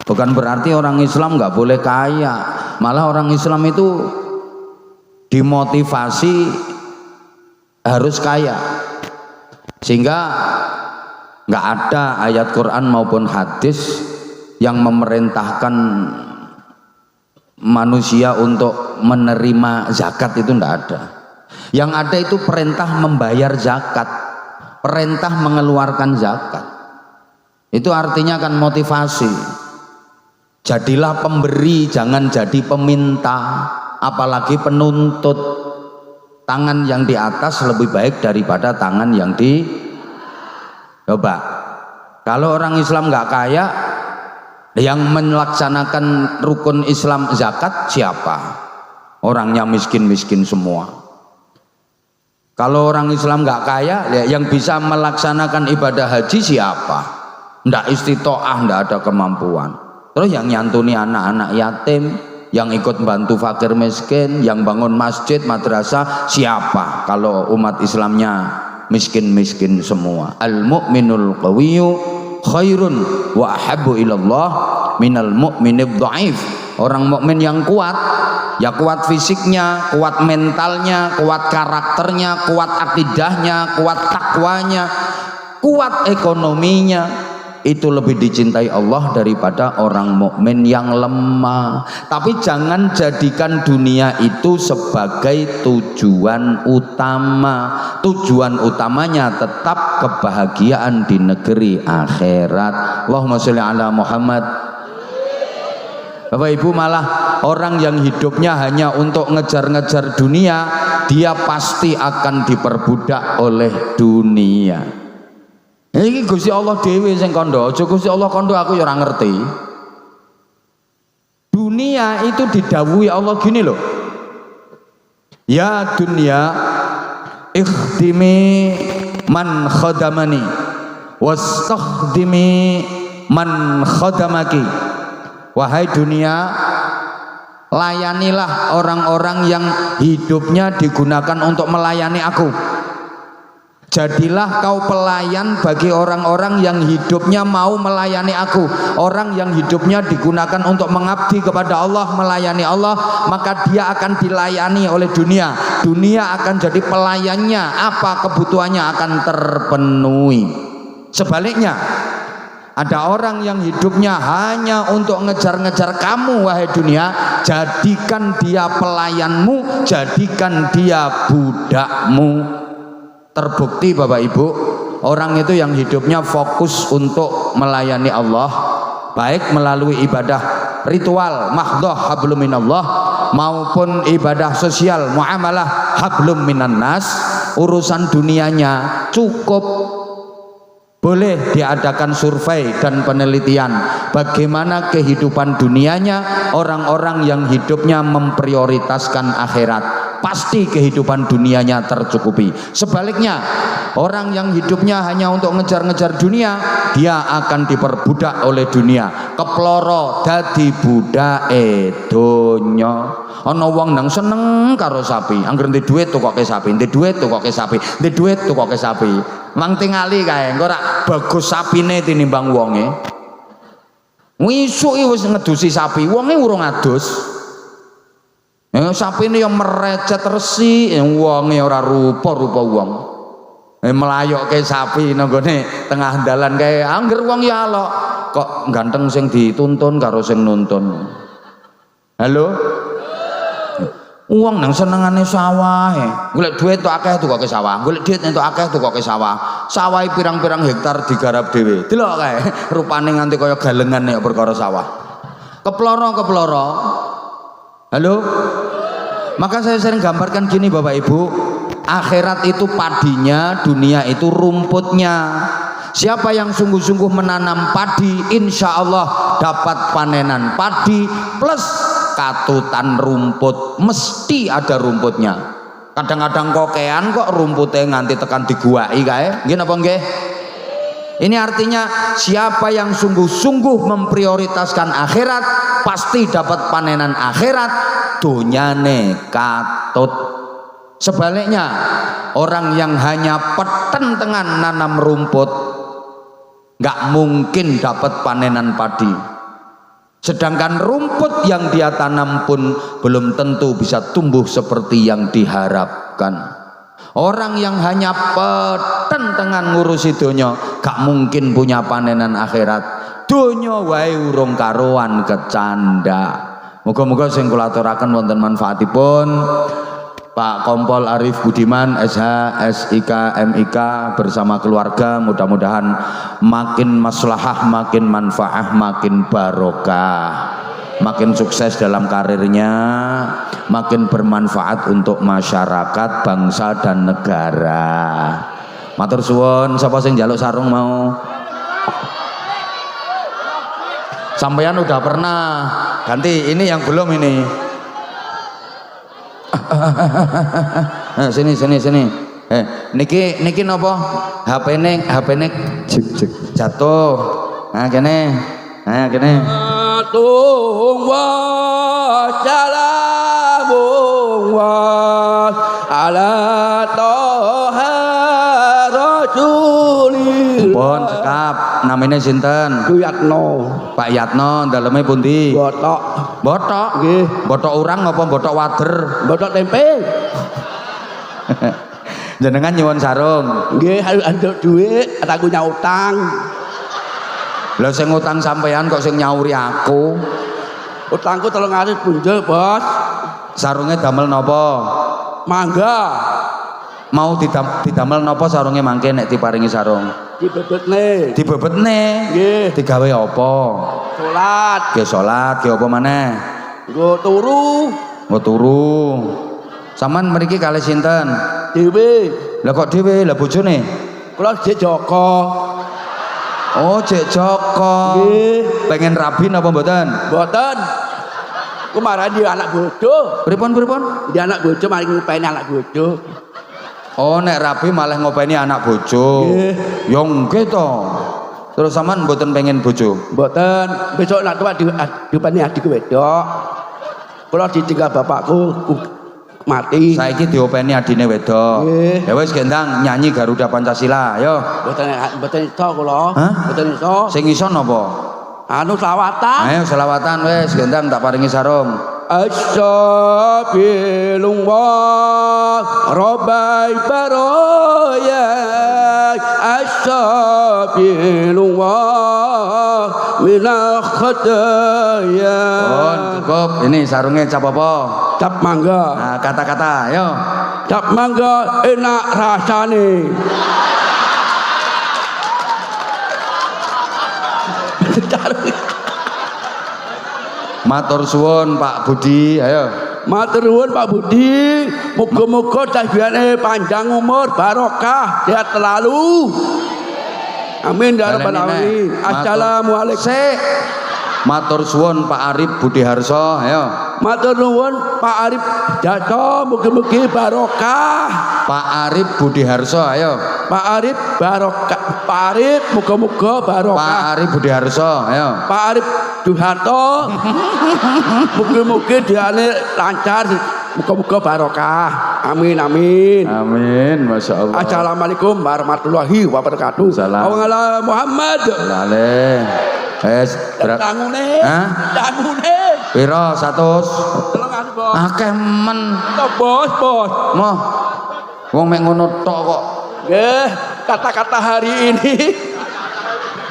Bukan berarti orang Islam nggak boleh kaya, malah orang Islam itu dimotivasi harus kaya, sehingga nggak ada ayat Quran maupun hadis yang memerintahkan manusia untuk menerima zakat. Itu nggak ada. Yang ada itu perintah membayar zakat, perintah mengeluarkan zakat. Itu artinya kan motivasi. Jadilah pemberi, jangan jadi peminta, apalagi penuntut. Tangan yang di atas lebih baik daripada tangan yang di. Coba, kalau orang Islam nggak kaya, yang melaksanakan rukun Islam zakat siapa? Orangnya miskin-miskin semua. Kalau orang Islam nggak kaya, yang bisa melaksanakan ibadah haji siapa? Ndak istitoah, ndak ada kemampuan. Terus yang nyantuni anak-anak yatim, yang ikut bantu fakir miskin, yang bangun masjid, madrasah siapa? Kalau umat Islamnya miskin-miskin semua. Al-mu'minul qawiyyu khairun wa ahabbu ilallah minal mu'minid dhaif. Orang mukmin yang kuat, ya kuat fisiknya, kuat mentalnya, kuat karakternya, kuat akidahnya, kuat takwanya, kuat ekonominya, itu lebih dicintai Allah daripada orang mukmin yang lemah. Tapi jangan jadikan dunia itu sebagai tujuan utama. Tujuan utamanya tetap kebahagiaan di negeri akhirat. Allahumma sholli ala Muhammad. Bapak Ibu, malah orang yang hidupnya hanya untuk ngejar-ngejar dunia, dia pasti akan diperbudak oleh dunia. Ini Gusti Allah dhewe sing kandha, aja Gusti Allah kandha aku ya ora ngerti. Dunia itu didhawuhi Allah gini loh. Ya dunia ikhdimi man khadamani wastakhdimi man khadamaki. Wahai dunia, layanilah orang-orang yang hidupnya digunakan untuk melayani aku. Jadilah kau pelayan bagi orang-orang yang hidupnya mau melayani aku. Orang yang hidupnya digunakan untuk mengabdi kepada Allah, melayani Allah, maka dia akan dilayani oleh dunia. Dunia akan jadi pelayannya, apa kebutuhannya akan terpenuhi. Sebaliknya, ada orang yang hidupnya hanya untuk ngejar-ngejar kamu, wahai dunia, jadikan dia pelayanmu, jadikan dia budakmu. Terbukti Bapak Ibu, orang itu yang hidupnya fokus untuk melayani Allah, baik melalui ibadah ritual mahdhah hablum minallah maupun ibadah sosial muamalah hablum minan nas, urusan dunianya cukup. Boleh diadakan survei dan penelitian bagaimana kehidupan dunianya orang-orang yang hidupnya memprioritaskan akhirat, pasti kehidupan dunianya tercukupi. Sebaliknya, orang yang hidupnya hanya untuk ngejar-ngejar dunia, dia akan diperbudak oleh dunia. Keploro dadi budake donya. Ana wong nang seneng karo sapi, anggere ndek dhuwit tukoke sapi, ndek dhuwit tukoke sapi, ndek dhuwit tukoke sapi. Mang tingali kae, engko ora bagus sapine tinimbang wonge. Wisuk wis ngedusi sapi, wonge urung adus. Sapine yang merecet resik, wonge ora rupa-rupa wong. Melayokke sapi nanggone tengah dalan kae, angger wong ya alok. Kok ganteng sing dituntun karo sing nuntun. Halo? Uang nang senengane sawah, golek duit tuh akeh tuh kok ke sawah, golek duit entuk akeh tuh kok ke sawah. Sawah pirang-pirang hektar digarap dhewe. Delok kae, rupane nganti kaya galengan nek perkara sawah. Keploro Halo? Maka saya sering gambarkan gini Bapak Ibu, akhirat itu padinya, dunia itu rumputnya. Siapa yang sungguh-sungguh menanam padi, insya Allah dapat panenan padi plus katutan rumput, mesti ada rumputnya. Kadang-kadang kokean kok rumputnya nganti tekan diguai kae, nggih napa nggih? Ini artinya siapa yang sungguh-sungguh memprioritaskan akhirat pasti dapat panenan akhirat, donyane katut. Sebaliknya orang yang hanya petentengan nanam rumput nggak mungkin dapat panenan padi. Sedangkan rumput yang dia tanam pun belum tentu bisa tumbuh seperti yang diharapkan. Orang yang hanya petentengan ngurusi donya gak mungkin punya panenan akhirat. Donya wae urung karuan kecanda. Moga-moga sing kula aturaken wonten manfaatipun. Pak Kompol Arif Budiman SH SIK MIK bersama keluarga mudah-mudahan makin maslahah, makin manfaah, makin barokah, makin sukses dalam karirnya, makin bermanfaat untuk masyarakat, bangsa dan negara. Matur suwun, sapa sing njaluk sarung mau? Sampeyan udah pernah ganti, ini yang belum ini. Nah, sini. Niki napa? HP-ne jatuh. Nah, kene. Tung wa salamun wa ala toha rasuli. Pun sekap, namanya sinten? Yatno. Pak Yatno, daleme pundi? Botok. Botok? Nggih. Botok urang apa botok wader? Botok tempe. Jenengan nyuwun sarung. Nggih, anduk dhuwit, aku nyautang. Lah sing ngutang sampean kok sing nyauri aku? Utangku 300 punjul, Bos. Sarungnya damel napa? Mangga. Mau didamel napa sarungnya mangke nek diparingi sarung? Dibebetne. Dibebetne. Nggih. Digawe apa? Salat. Ge salat, ge apa maneh? Nggo turu. Nggo turu. Saman mriki kalih sinten? Dhewe. Lah kok dhewe? Lah bojone? Kula jek Joko. Oh, Cek Joko. Nggih. Pengen rabi napa mboten? Mboten. Kemarin dia anak bodoh. Pripun? Dia anak bodoh mari ngupeni anak bodoh. Oh, nek rabi malah ngopeni anak bojo. Nggih. Ya nggih to. Terus sampean mboten pengen bojo? Mboten. Besok nak tuwa diupeni adikku wedok. Kula ditinggal bapakku mati. Saiki diopeni adine wedok. Nggih. Ya wis gendang nyanyi Garuda Pancasila, ayo. Mboten iso kula. Hah? Mboten iso. Sing iso napa? Anu selawatan. Ayo selawatan wis gendang tak paringi sarung. Astaghfirullah Rabbai baroya Astaghfirullah minal khataya. Oh, cukup. Ini sarungnya cap apa? Cap mangga. Nah, kata-kata, ayo. Cap mangga enak rasane. Matur suwun Pak Budi, ayo. Matur nuwun Pak Budi, muga-muga tajane panjang umur, barokah, sehat selalu. Amin ya rabbal alamin. Assalamualaikum. Sik. Matur suwun Pak Arif Budi Harso, ayo. Matur nuwun Pak Arif Jato, mugi-mugi barokah. Pak Arif Budi Harso, ayo. Pak Arif barokah. Pak Arif muga-muga barokah. Pak Arif Budi Harso, ayo. Pak Arif Duharto, mugi-mugi diane lancar, muga-muga barokah. Amin amin. Amin, masya Allah. Assalamualaikum warahmatullahi wabarakatuh. Salam. Awangala Muhammad. Lale. Berat. Tangune. Hah? Tangune. Piro 100? Tolong aku, Bos. Akeh men. Bos, Bos. Moh. Wong mek ngono tok kok. Nggih, kata-kata hari ini.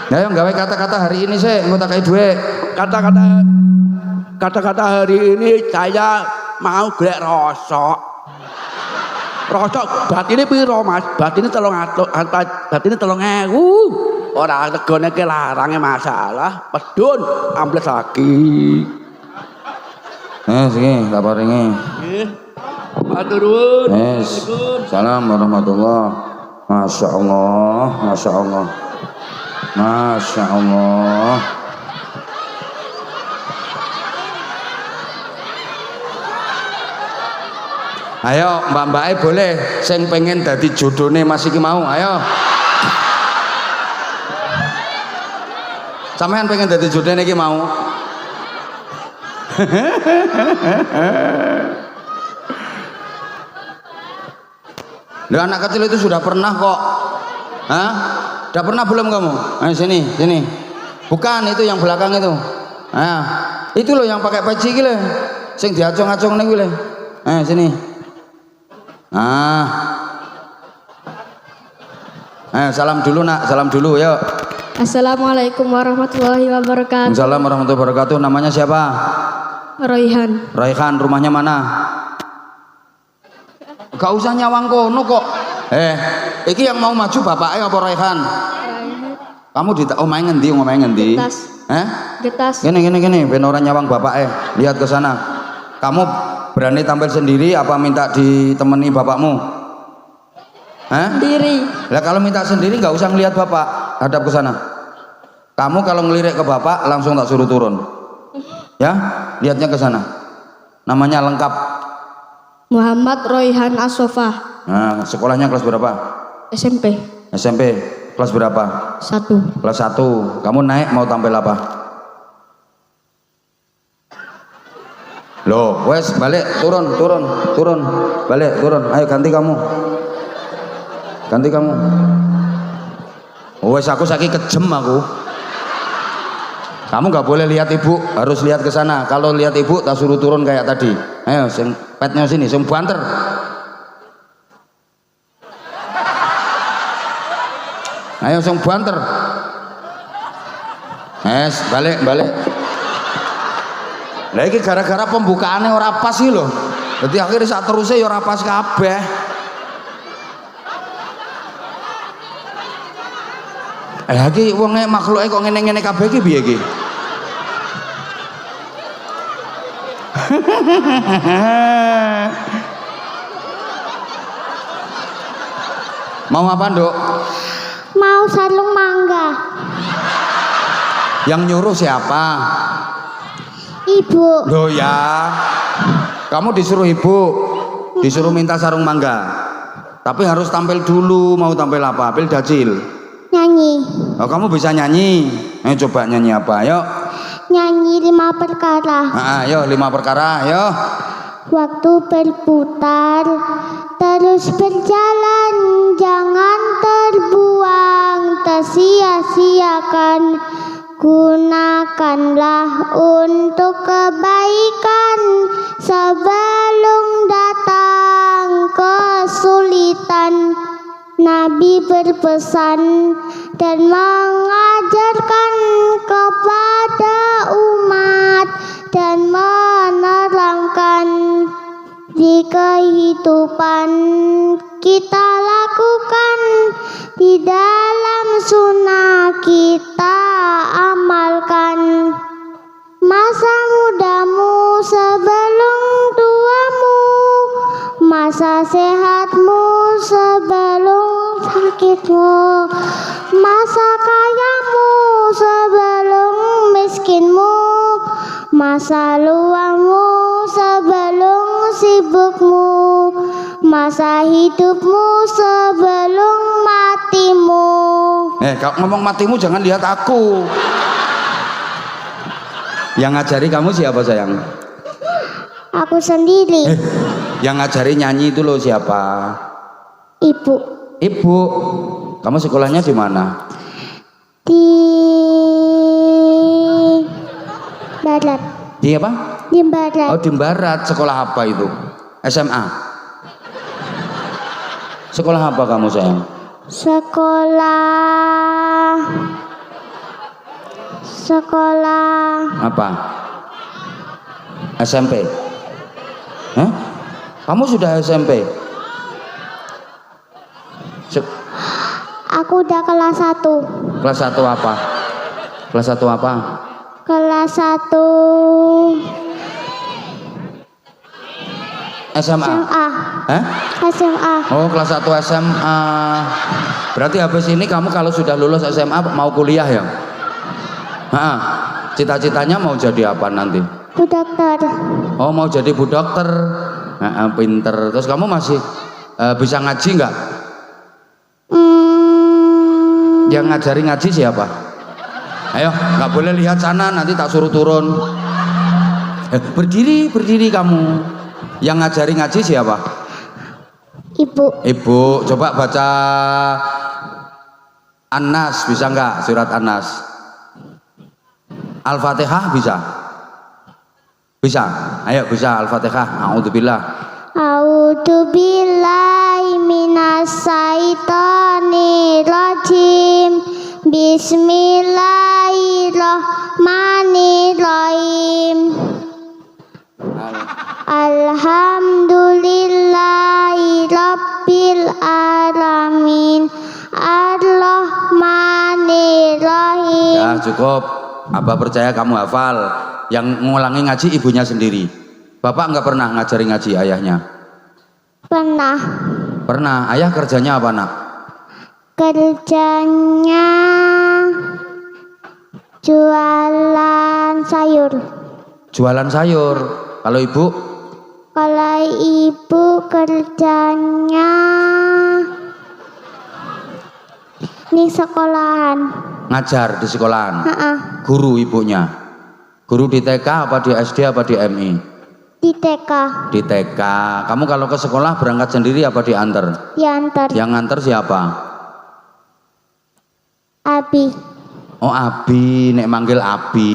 Ayo gawe kata-kata hari ini sih, engko tak kei dhuwit. Kata-kata hari ini saya mau golek rosok. Rosok batine piro, Mas? Batine 300, batine 3000. Ora tegone ke larange masalah, pedun ambles lagi. Iki tak paringi. Nggih. Matur nuwun. Salam warahmatullah. Masya Allah, masya Allah, masya Allah. Ayo mbak-mbake boleh sing pengen dadi jodone Mas iki mau, ayo. Sampean pengen dadi jodone iki mau. Loh, anak kecil itu sudah pernah kok. Hah? Udah pernah belum kamu? Ayo sini, sini. Bukan itu yang belakang itu. Nah, itu loh yang pakai peci iki lho. Sing diacung-acung niku lho. Ayo sini. Nah. Ayo salam dulu nak, salam dulu yuk. Assalamualaikum warahmatullahi wabarakatuh. Assalamualaikum warahmatullahi wabarakatuh. Namanya siapa? Raihan. Raihan, rumahnya mana? Gak usah nyawang kono kok. Iki yang mau maju bapaknya apa Raihan? Kamu di omahe ngendi, omahe ngendi? Getas. Getas. Gini, ben ora nyawang bapaknya. Lihat ke sana. Kamu berani tampil sendiri apa minta ditemani bapakmu? Sendiri. Lah kalau minta sendiri nggak usah ngelihat bapak, hadap ke sana. Kamu kalau ngelirik ke bapak langsung tak suruh turun. Ya, lihatnya ke sana. Namanya lengkap. Muhammad Raihan Asofah. Nah, sekolahnya kelas berapa? SMP. SMP. Kelas berapa? 1. Kelas 1. Kamu naik mau tampil apa? Loh, wes balik, turun. Balik, turun. Ayo ganti kamu. Ganti kamu. Wes aku saiki kejem aku. Kamu nggak boleh lihat ibu, harus lihat ke sana. Kalau lihat ibu, tak suruh turun kayak tadi. Ayo, sing petnya sini, sing banter. Ayo, sing banter. Balik. Lah iki gara-gara pembukaannya ora pas sih loh. Jadi akhirnya saat terusnya ya ora pas kabeh. Lagi wonge makhluke kok ngene-ngene kabeh iki piye iki? Mau apa, Nduk? Mau sarung mangga. Yang nyuruh siapa? Ibu. Loh ya. Kamu disuruh ibu, disuruh minta sarung mangga. Tapi harus tampil dulu, mau tampil apa? Tampil dajil. Nyanyi. Oh, kamu bisa nyanyi. Ayo coba nyanyi apa? Ayo. Nyanyi 5 perkara. Ayo 5 perkara, ayo. Waktu berputar, terus berjalan, jangan terbuang, tersia-siakan. Gunakanlah untuk kebaikan sebelum datang kesulitan. Nabi berpesan dan mengajarkan kepada umat dan menerangkan di kehidupan kita lakukan, di dalam sunnah kita amalkan. Masa mudamu sebelum tuamu, masa sehatmu sebelum sakitmu, masa kayamu sebelum miskinmu, masa luangmu sebelum sibukmu, masa hidupmu sebelum matimu. Kalau ngomong matimu jangan lihat aku. Yang ngajari kamu siapa sayang? Aku sendiri. Yang ngajari nyanyi itu loh siapa? Ibu. Ibu. Kamu sekolahnya di mana? Di barat. Di apa? Di barat. Oh, di barat. Sekolah apa itu? SMA. Sekolah apa kamu sayang? Sekolah Apa? SMP. Hah? Kamu sudah SMP? Aku udah kelas 1. Kelas 1 apa? Kelas 1 apa? Kelas 1 SMA. SMA. Hah? SMA. Oh, kelas 1 SMA. Berarti habis ini kamu kalau sudah lulus SMA mau kuliah ya? Heeh. Cita-citanya mau jadi apa nanti? Bu dokter. Oh, mau jadi bu dokter. Heeh, pinter. Terus kamu masih bisa ngaji nggak? Yang ngajari ngaji siapa? Ayo, nggak boleh lihat sana, nanti tak suruh turun. Berdiri kamu. Yang ngajari ngaji siapa? Ibu. Ibu, coba baca An-Nas, bisa nggak? Surat An-Nas. Al-Fatihah bisa? Bisa? Ayo bisa Al-Fatihah. A'udzubillah. A'udzubillahi minasyaitonirrajim. Bismillahirrahmanirrahim. Alhamdulillahi rabbil alamin. Ar-Rahmanirrahim. Ya cukup. Abah percaya kamu hafal. Yang ngulangi ngaji ibunya sendiri. Bapak nggak pernah ngajari ngaji ayahnya? Pernah. Pernah. Ayah kerjanya apa nak? Kerjanya jualan sayur. Jualan sayur. Kalau ibu? Kalau ibu kerjanya di sekolahan. Ngajar di sekolahan. Guru ibunya. Guru di TK apa di SD apa di MI? Di TK. Di TK. Kamu kalau ke sekolah berangkat sendiri apa diantar? Diantar. Yang nganter siapa? Abi. Oh Abi, nek manggil Abi.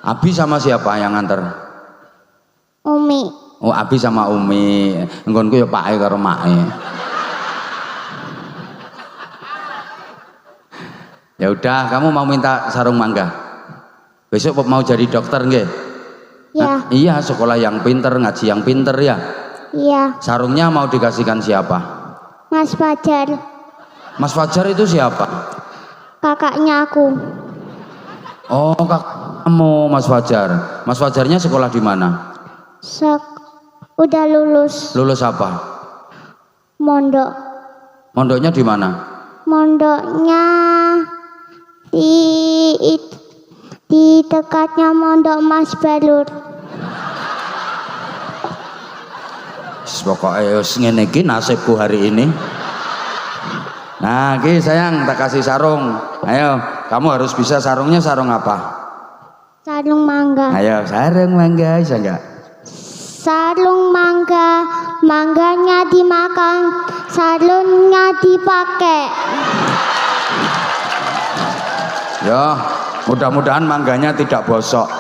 Abi sama siapa yang nganter? Umi. Oh Abi sama Umi. Enggonku ya pake karo make. Ya udah, kamu mau minta sarung mangga. Besok mau jadi dokter nggih? Ya. Iya, sekolah yang pinter, ngaji yang pinter ya. Iya. Sarungnya mau dikasihkan siapa? Mas Fajar. Mas Fajar itu siapa? Kakaknya aku. Oh, kamu Mas Fajar. Mas Fajarnya sekolah di mana? Udah lulus. Lulus apa? Mondok. Mondoknya di mana? Mondoknya di dekatnya Mondok Mas Balur. Pokoknya ngene iki nasibku hari ini. Nah, Ki sayang, tak kasih sarung. Ayo, kamu harus bisa sarungnya sarung apa? Sarung mangga. Ayo, sarung mangga, bisa enggak? Sarung mangga, mangganya dimakan, sarungnya dipakai. Ya, mudah-mudahan mangganya tidak bosok.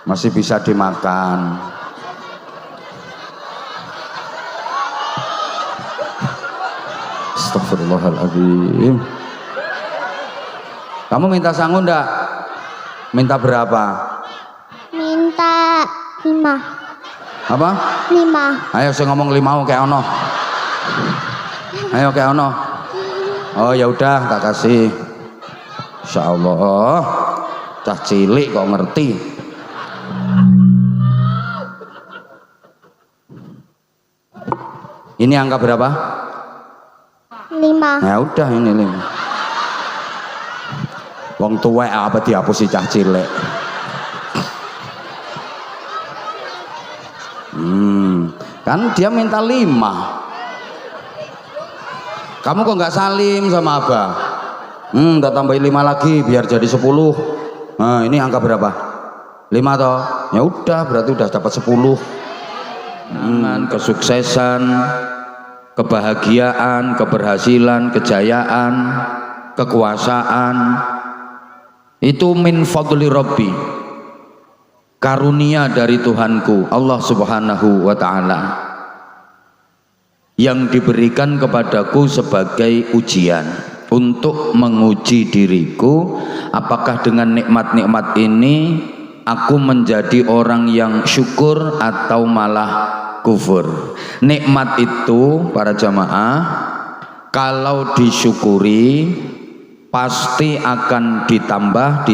Masih bisa dimakan. Astagfirullahaladzim. Kamu minta sangu ndak? Minta berapa? Minta 5. Apa? 5. Ayo saya ngomong 5 kayak ono. Ayo kayak ono. Oh ya udah tak kasih. Insyaallah. Cah cilik kok ngerti. Ini angka berapa? 5. Ya udah ini 5. Wong tuwek apa dihapusi cah cilik. Kan dia minta 5. Kamu kok nggak salim sama Abah? Tak tambahin 5 lagi biar jadi 10. Nah ini angka berapa? 5 toh? Ya udah berarti udah dapat 10. Kesuksesan, kebahagiaan, keberhasilan, kejayaan, kekuasaan itu min fadli Rabbi, karunia dari Tuhanku Allah Subhanahu wa ta'ala yang diberikan kepadaku sebagai ujian untuk menguji diriku apakah dengan nikmat-nikmat ini aku menjadi orang yang syukur atau malah kufur. Nikmat itu para jamaah kalau disyukuri pasti akan ditambah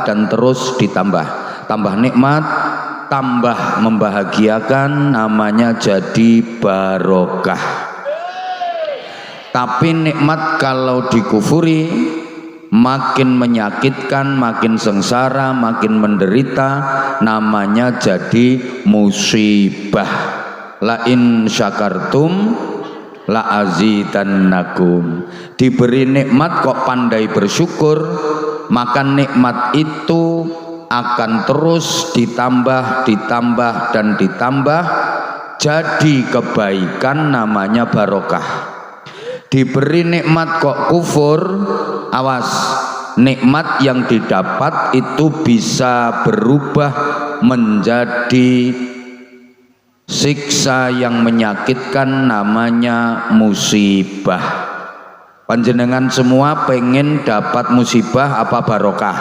dan terus ditambah. Tambah nikmat, tambah membahagiakan, namanya jadi barokah. Tapi nikmat kalau dikufuri makin menyakitkan, makin sengsara, makin menderita, namanya jadi musibah. La in syakartum la azidannakum. Diberi nikmat kok pandai bersyukur, maka nikmat itu akan terus ditambah dan ditambah jadi kebaikan, namanya barokah. Diberi nikmat kok kufur, awas, nikmat yang didapat itu bisa berubah menjadi siksa yang menyakitkan, namanya musibah. Panjenengan semua pengen dapat musibah apa barokah?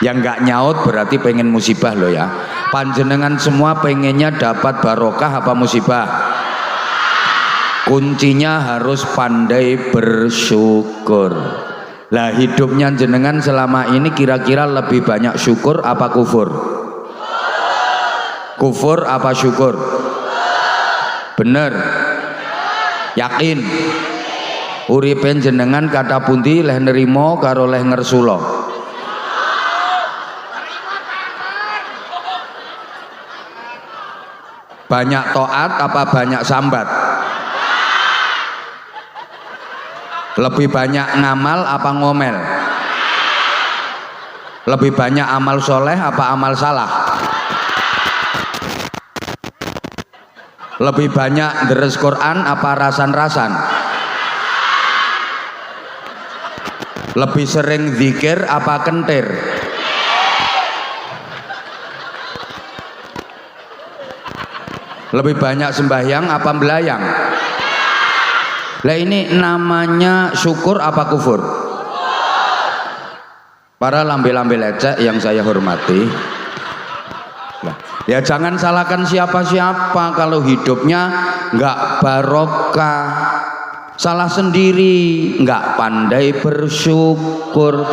Yang nggak nyaut berarti pengen musibah loh ya. Panjenengan semua pengennya dapat barokah apa musibah? Kuncinya harus pandai bersyukur. Lah hidupnya jenengan selama ini kira-kira lebih banyak syukur apa kufur? Kufur apa syukur? Bener? Yakin? Uripen jenengan kata pundi leh nerimo karo leh ngersulo? Banyak taat apa banyak sambat? Lebih banyak ngamal apa ngomel? Lebih banyak amal soleh apa amal salah? Lebih banyak deres Quran apa rasan-rasan? Lebih sering zikir apa kentir? Lebih banyak sembahyang apa belayang? Lah ini namanya syukur apa kufur? Para lambe-lambe lecek yang saya hormati, ya jangan salahkan siapa-siapa kalau hidupnya nggak barokah. Salah sendiri, nggak pandai bersyukur.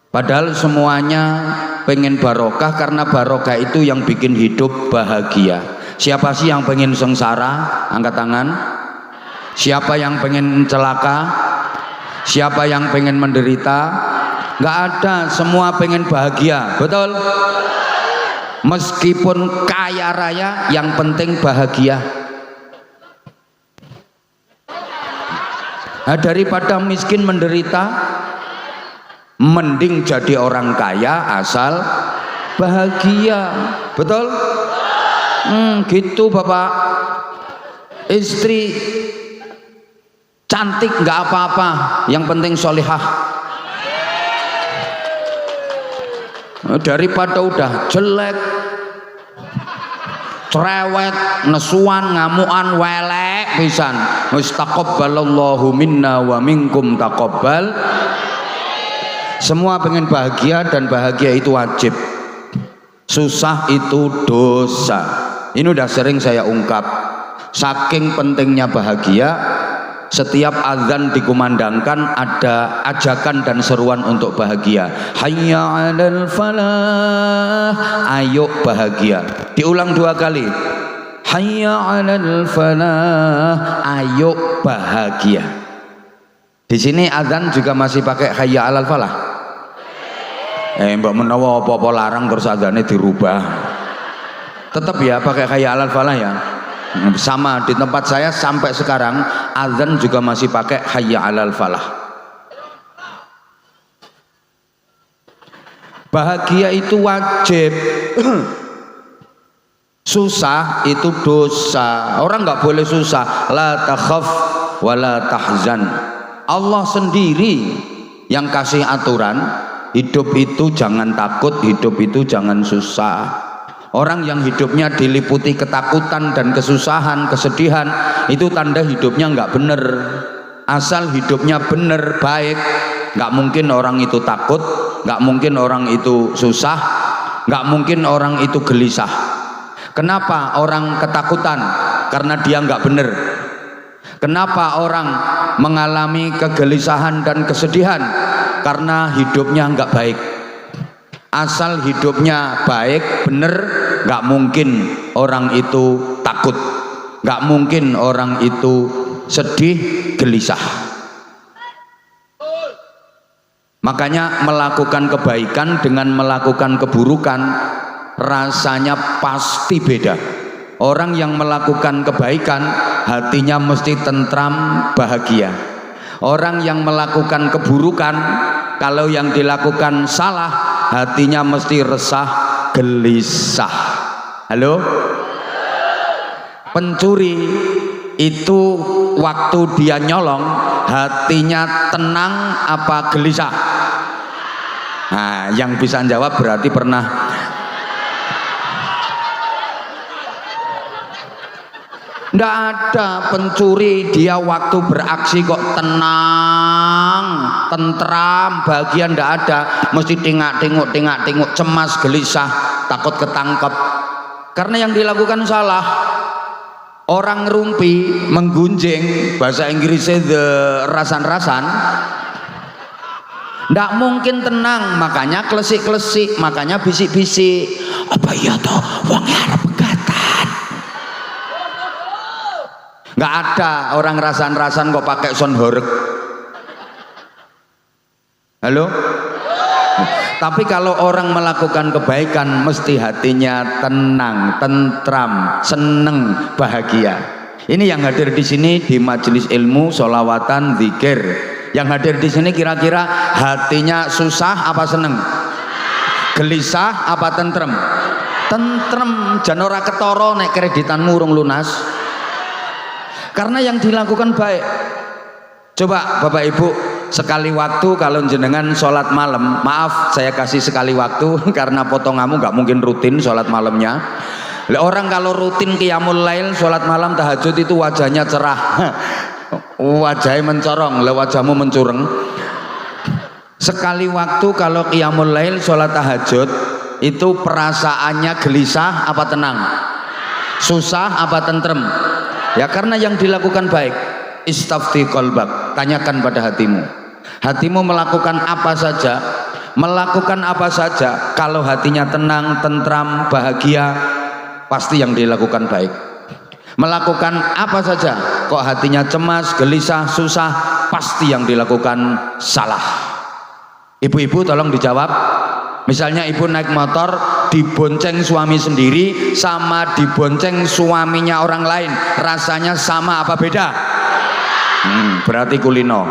Padahal semuanya pengen barokah, karena barokah itu yang bikin hidup bahagia. Siapa sih yang pengen sengsara? Angkat tangan. Siapa yang pengen celaka? Siapa yang pengen menderita? Nggak ada, semua pengen bahagia. Betul? Meskipun kaya raya, yang penting bahagia. Nah, daripada miskin menderita, mending jadi orang kaya asal bahagia. Betul? Gitu Bapak. Istri cantik nggak apa-apa, yang penting solihah. Daripada udah jelek, cerewet, nesuan, ngamuan, welek pisan. Wis taqabbalallahu minna wa minkum taqabbal. Semua pengen bahagia, dan bahagia itu wajib. Susah itu dosa. Ini udah sering saya ungkap. Saking pentingnya bahagia, setiap azan dikumandangkan ada ajakan dan seruan untuk bahagia. Hayya 'alal falah, ayo bahagia. Diulang 2 kali. Hayya 'alal falah, ayo bahagia. Di sini azan juga masih pakai hayya 'alal falah. Mbak menawa apa-apa larang terus azannya dirubah. Tetap ya pakai hayya 'alal falah ya. Sama di tempat saya sampai sekarang azan juga masih pakai hayya 'alal falah. Bahagia itu wajib. Susah itu dosa. Orang nggak boleh susah. La takhaf wa la tahzan. Allah sendiri yang kasih aturan, hidup itu jangan takut, hidup itu jangan susah. Orang yang hidupnya diliputi ketakutan dan kesusahan, kesedihan, itu tanda hidupnya nggak bener. Asal hidupnya bener, baik, nggak mungkin orang itu takut, nggak mungkin orang itu susah, nggak mungkin orang itu gelisah. Kenapa orang ketakutan? Karena dia nggak bener. Kenapa orang mengalami kegelisahan dan kesedihan? Karena hidupnya nggak baik. asal hidupnya baik, bener, nggak mungkin orang itu takut, nggak mungkin orang itu sedih, gelisah. Makanya melakukan kebaikan dengan melakukan keburukan rasanya pasti beda. Orang yang melakukan kebaikan hatinya mesti tentram, bahagia. Orang yang melakukan keburukan, kalau yang dilakukan salah, hatinya mesti resah, gelisah. Halo? Pencuri itu waktu dia nyolong, hatinya tenang apa gelisah? Nah, yang bisa jawab berarti pernah. Nggak ada pencuri dia waktu beraksi kok tenang, tentram, bahagia, nggak ada. Mesti tengok, cemas, gelisah, takut ketangkep. Karena yang dilakukan salah. Orang rumpi menggunjing, bahasa Inggrisnya the rasan-rasan, nggak mungkin tenang, makanya klesik-klesik, makanya bisik-bisik. Apa iya toh wongnya ada pegatan? Nggak ada orang rasan-rasan kok pakai sound horeg. Halo? Tapi kalau orang melakukan kebaikan mesti hatinya tenang, tentram, seneng, bahagia. Ini yang hadir di sini di majelis ilmu, sholawatan, zikir. Yang hadir di sini kira-kira hatinya susah apa seneng? Gelisah apa tentrem? Tentrem, jan ora ketara nek kreditanmu urung lunas. Karena yang dilakukan baik. Coba Bapak Ibu, sekali waktu kalau jenengan sholat malam, maaf saya kasih sekali waktu karena potonganmu nggak mungkin rutin sholat malamnya. Orang kalau rutin qiyamul lail, sholat malam, tahajud itu wajahnya cerah, wajahnya mencorong, wajahmu mencureng. Sekali waktu kalau qiyamul lail, sholat tahajud itu perasaannya gelisah apa tenang, susah apa tentrem? Ya karena yang dilakukan baik. Istafti qalbak, tanyakan pada hatimu. Hatimu melakukan apa saja, kalau hatinya tenang, tentram, bahagia, pasti yang dilakukan baik. Melakukan apa saja kok hatinya cemas, gelisah, susah, pasti yang dilakukan salah. Ibu-ibu tolong dijawab. Misalnya ibu naik motor dibonceng suami sendiri sama dibonceng suaminya orang lain, rasanya sama apa beda? Berarti kulino.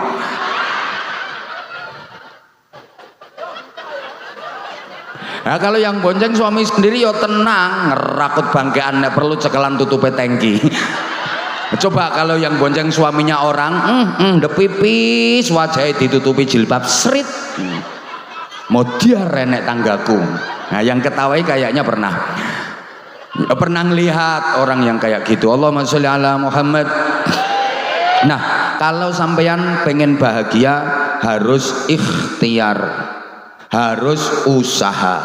Nah, kalau yang bonceng suami sendiri ya tenang, ngerakut bangkean, perlu cekelan tutupe tangki. Coba kalau yang bonceng suaminya orang, depipis wajahnya ditutupi jilbab srit. Mau dia renek tanggaku. Nah, yang ketawai kayaknya pernah ngelihat orang yang kayak gitu. Allahumma sholli ala Muhammad. Nah, kalau sampeyan pengen bahagia harus ikhtiar, harus usaha.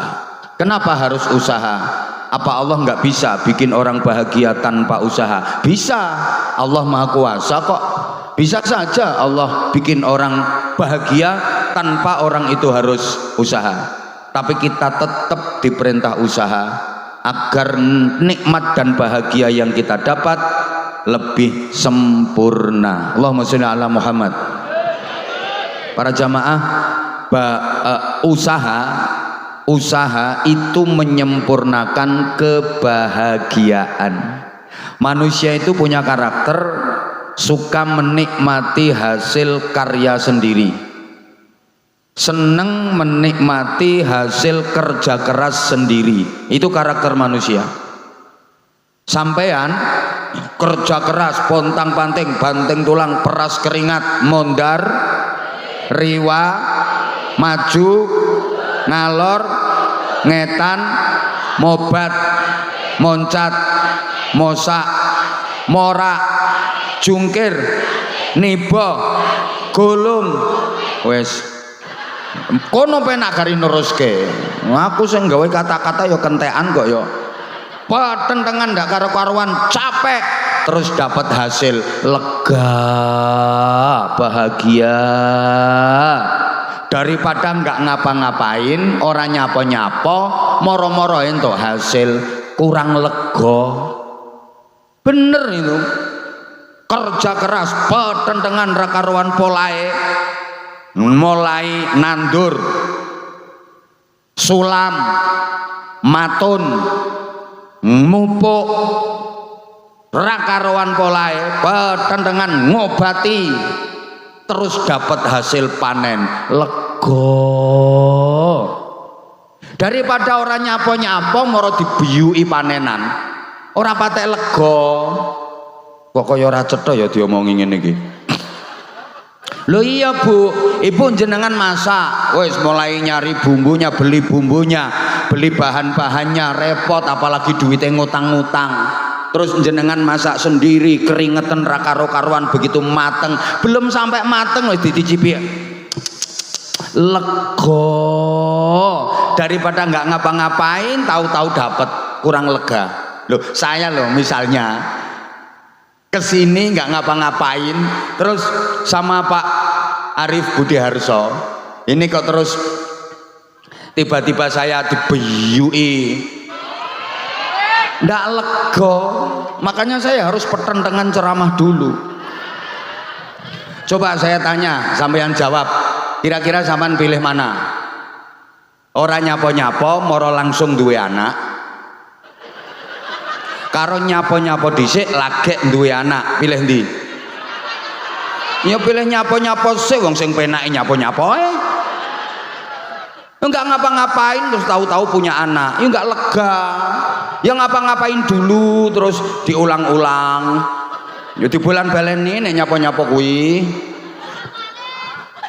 Kenapa harus usaha? Apa Allah nggak bisa bikin orang bahagia tanpa usaha? Bisa, Allah Maha Kuasa kok. Bisa saja Allah bikin orang bahagia tanpa orang itu harus usaha. Tapi kita tetap diperintah usaha agar nikmat dan bahagia yang kita dapat lebih sempurna. Allahumma sholli ala Muhammad. Para jamaah, usaha itu menyempurnakan kebahagiaan. Manusia itu punya karakter suka menikmati hasil karya sendiri, seneng menikmati hasil kerja keras sendiri. Itu karakter manusia. Sampean kerja keras, pontang-panting, banting tulang, peras keringat, mondar, riwa, maju, ngalor, ngetan, mobat, moncat, mosak, morak, jungkir, nibo, gulung, wes kono penak gari neruske. Aku sing gawe kata-kata yo kentekan kok yo. Patentengan ndak karo karuan, capek terus dapat hasil lega, bahagia. daripada nggak ngapa-ngapain, orang nyapo-nyapo, moro-moro entuk hasil kurang lega. Bener itu. Kerja keras, petentengan rakaruan polae, mulai nandur, sulam, matun, mupuk, rakaruan polae, petentengan ngobati, terus dapat hasil panen, lega. Daripada orang nyapo-nyapo moro dibiyui panenan, ora patek lega. Kok kaya ora cetha ya diomongi ngene iki. Lho iya Bu, Ibu jenengan masak, wis mulai nyari bumbunya, beli bumbunya, beli bahan-bahannya, repot apalagi duitnya ngutang-ngutang. Terus jenengan masak sendiri, keringetan ra karo-karuan begitu mateng, belum sampai mateng wis diticipi. Lega. Daripada nggak ngapa-ngapain, tahu-tahu dapat kurang lega. Loh, saya loh misalnya kesini nggak ngapa-ngapain, terus sama Pak Arif Budi Harso ini kok terus tiba-tiba saya dibiyui, nggak lega. Makanya saya harus pertentangan ceramah dulu. Coba saya tanya, sampean jawab, kira-kira sampean pilih mana? Orang nyapo-nyapo moro langsung duwe anak, karo nyapo-nyapo dhisik lagi duwe anak, pilih ndi? Ya pilih nyapo-nyapo sih, wong sing penake nyapo-nyapo enggak ngapa-ngapain terus tahu-tahu punya anak, ya enggak lega. Ya ngapa-ngapain dulu terus diulang-ulang. Ya di bulan baleni nek nyapo-nyapo kuwi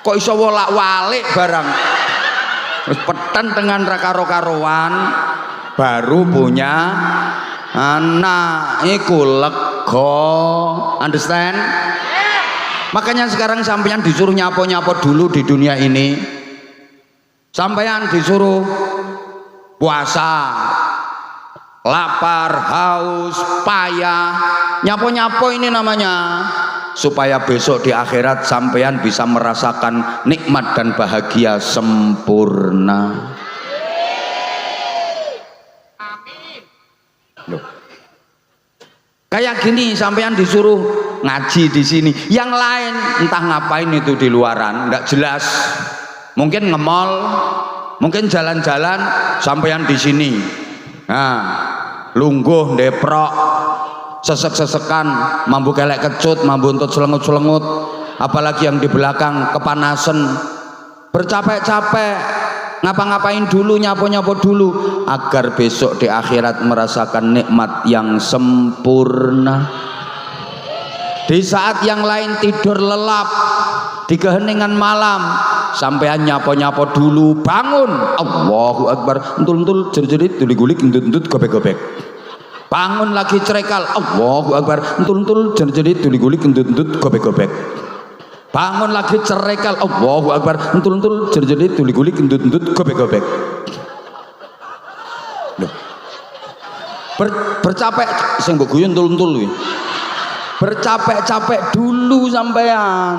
kok iso wolak-walik barang. Terus peten dengan karo-karoan baru punya anak, iku lega. Understand? Makanya sekarang sampeyan disuruh nyapo-nyapo dulu di dunia ini. Sampeyan disuruh puasa, lapar, haus, payah, nyapo-nyapo ini namanya, supaya besok di akhirat sampeyan bisa merasakan nikmat dan bahagia sempurna. Loh. Kayak gini sampean disuruh ngaji di sini, yang lain entah ngapain itu di luaran, nggak jelas. Mungkin nge-mall, mungkin jalan-jalan, sampean di sini. Nah, lungguh, deprok, sesek-sesekan, mambu kelek kecut, mambu untut selengut-selengut, apalagi yang di belakang kepanasan, bercapek-capek, ngapa-ngapain dulu, nyapo-nyapo dulu, agar besok di akhirat merasakan nikmat yang sempurna. Di saat yang lain tidur lelap di keheningan malam, sampean nyapo-nyapo dulu, bangun, Allahu Akbar, entul-entul, jerit-jerit, tuli-gulik, entut-entut, gobek-gobek. Bangun lagi cerekal, Allahu Akbar, entul-entul, jerit-jerit, tuli-gulik, entut-entut, gobek-gobek. Bangun lagi cerekal, Allahu Akbar, entul-entul, jerit-jerit, tuli-gulik, entut-entut, gobek-gobek. Bercapek, sing mbok guyu entul-entul kuwi. Bercapek-capek dulu sampean.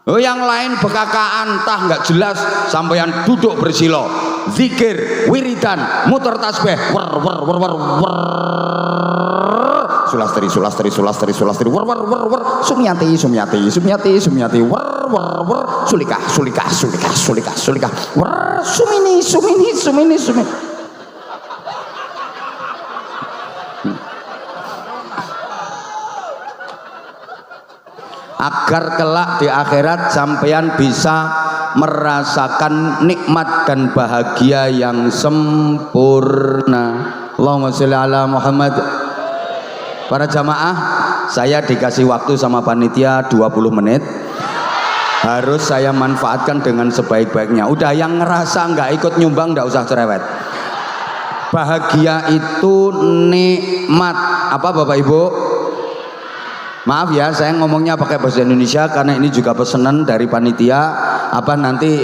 Oh, yang lain bekakaan, entah nggak jelas, sampean duduk bersilo, zikir, wiridan, muter tasbih, wer wer wer wer wer, sulastri sulastri sulastri sulastri, wer wer wer wer, sumyati sumyati sumyati sumyati, wer wer wer, sulikah sulikah sulikah sulikah sulikah, wer sumini sumini sumini sumini. Agar kelak di akhirat sampean bisa merasakan nikmat dan bahagia yang sempurna. Allahumma sholli ala Muhammad. Para jamaah, saya dikasih waktu sama panitia 20 menit. Harus saya manfaatkan dengan sebaik-baiknya. Udah, yang ngerasa nggak ikut nyumbang nggak usah cerewet. Bahagia itu nikmat. Apa Bapak Ibu? Maaf ya, saya ngomongnya pakai bahasa Indonesia karena ini juga pesanan dari panitia. Apa nanti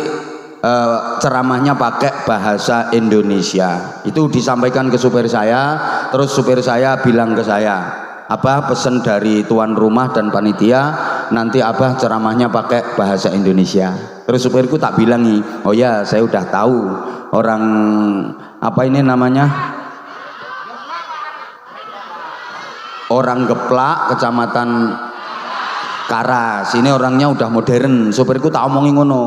ceramahnya pakai bahasa Indonesia. Itu disampaikan ke supir saya, terus supir saya bilang ke saya, Abah pesen dari tuan rumah dan panitia, nanti Abah ceramahnya pakai bahasa Indonesia. Terus supirku tak bilangi, oh ya saya udah tahu orang apa ini namanya, orang Geplak, kecamatan Karas. Ini orangnya udah modern. Supirku tak omongin ngono.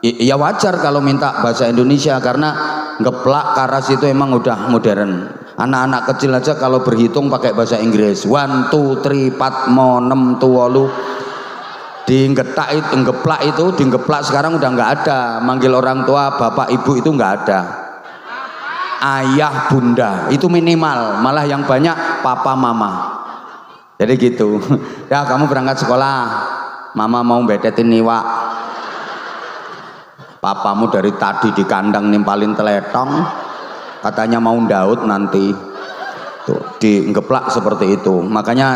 Ya wajar kalau minta bahasa Indonesia karena Geplak, Karas itu emang udah modern. Anak-anak kecil aja kalau berhitung pakai bahasa Inggris. 1, 2, 3, 4, 5, 6, 7. Di Getak itu, Geplak itu, di Geplak sekarang udah nggak ada. Manggil orang tua, bapak, ibu itu nggak ada. Ayah, bunda itu minimal. Malah yang banyak papa, mama. Jadi gitu. Ya kamu berangkat sekolah, mama mau bedetin niwak. Papamu dari tadi di kandang nimpalin teletong, katanya mau ndaut nanti. Tuh, digeplak seperti itu. Makanya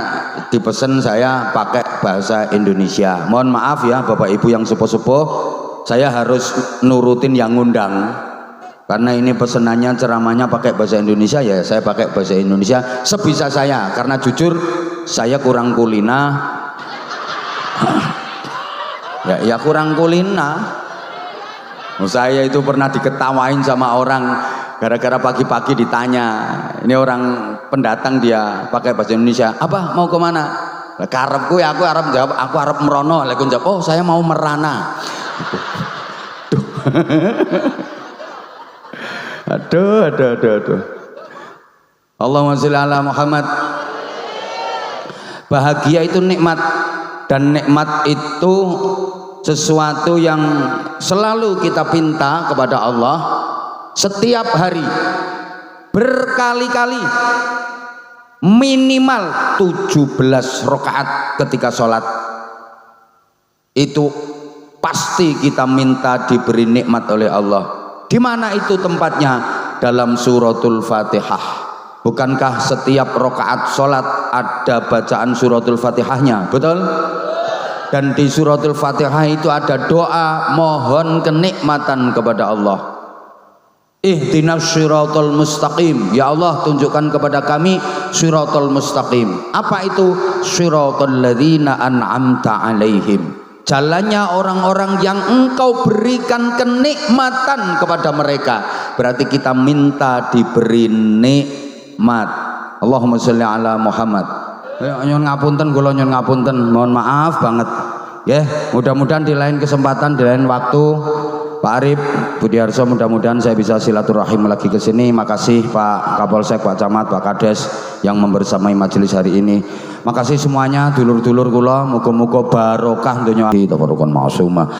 dipesen saya pakai bahasa Indonesia. Mohon maaf ya Bapak Ibu yang sepuh-sepuh, saya harus nurutin yang ngundang. Karena ini pesenannya ceramahnya pakai bahasa Indonesia, ya saya pakai bahasa Indonesia sebisa saya. Karena jujur saya kurang kulina. ya kurang kulina. Saya itu pernah diketawain sama orang gara-gara pagi-pagi ditanya, ini orang pendatang dia pakai bahasa Indonesia, apa mau kemana? Karepku ya aku arep jawab, aku arep merono. Lah jawab, oh saya mau merana. Aduh. Allahumma sholli ala Muhammad. Bahagia itu nikmat, dan nikmat itu sesuatu yang selalu kita pinta kepada Allah setiap hari berkali-kali, minimal 17 rakaat ketika sholat. Itu pasti kita minta diberi nikmat oleh Allah. Di mana itu tempatnya? Dalam suratul Fatihah. Bukankah setiap rakaat sholat ada bacaan suratul Fatihahnya? Betul? Dan di suratul Fatihah itu ada doa mohon kenikmatan kepada Allah. Ihdinas siratal mustaqim, ya Allah tunjukkan kepada kami siratal mustaqim. Apa itu? Siratal ladzina an'amta alaihim, jalannya orang-orang yang engkau berikan kenikmatan kepada mereka. Berarti kita minta diberi nikmat. Allahumma sholli ala Muhammad. Nyon ngapunten, kula nyon ngapunten, mohon maaf banget ya. Mudah-mudahan di lain kesempatan, di lain waktu, Pak Arif, Budiarso, mudah-mudahan saya bisa silaturahim lagi ke sini. Makasih Pak Kapolsek, Pak Camat, Pak Kades yang membersamai majelis hari ini. Makasih semuanya, dulur-dulur kula, muga-muga barokah dunya akhirat, barokah maksumah.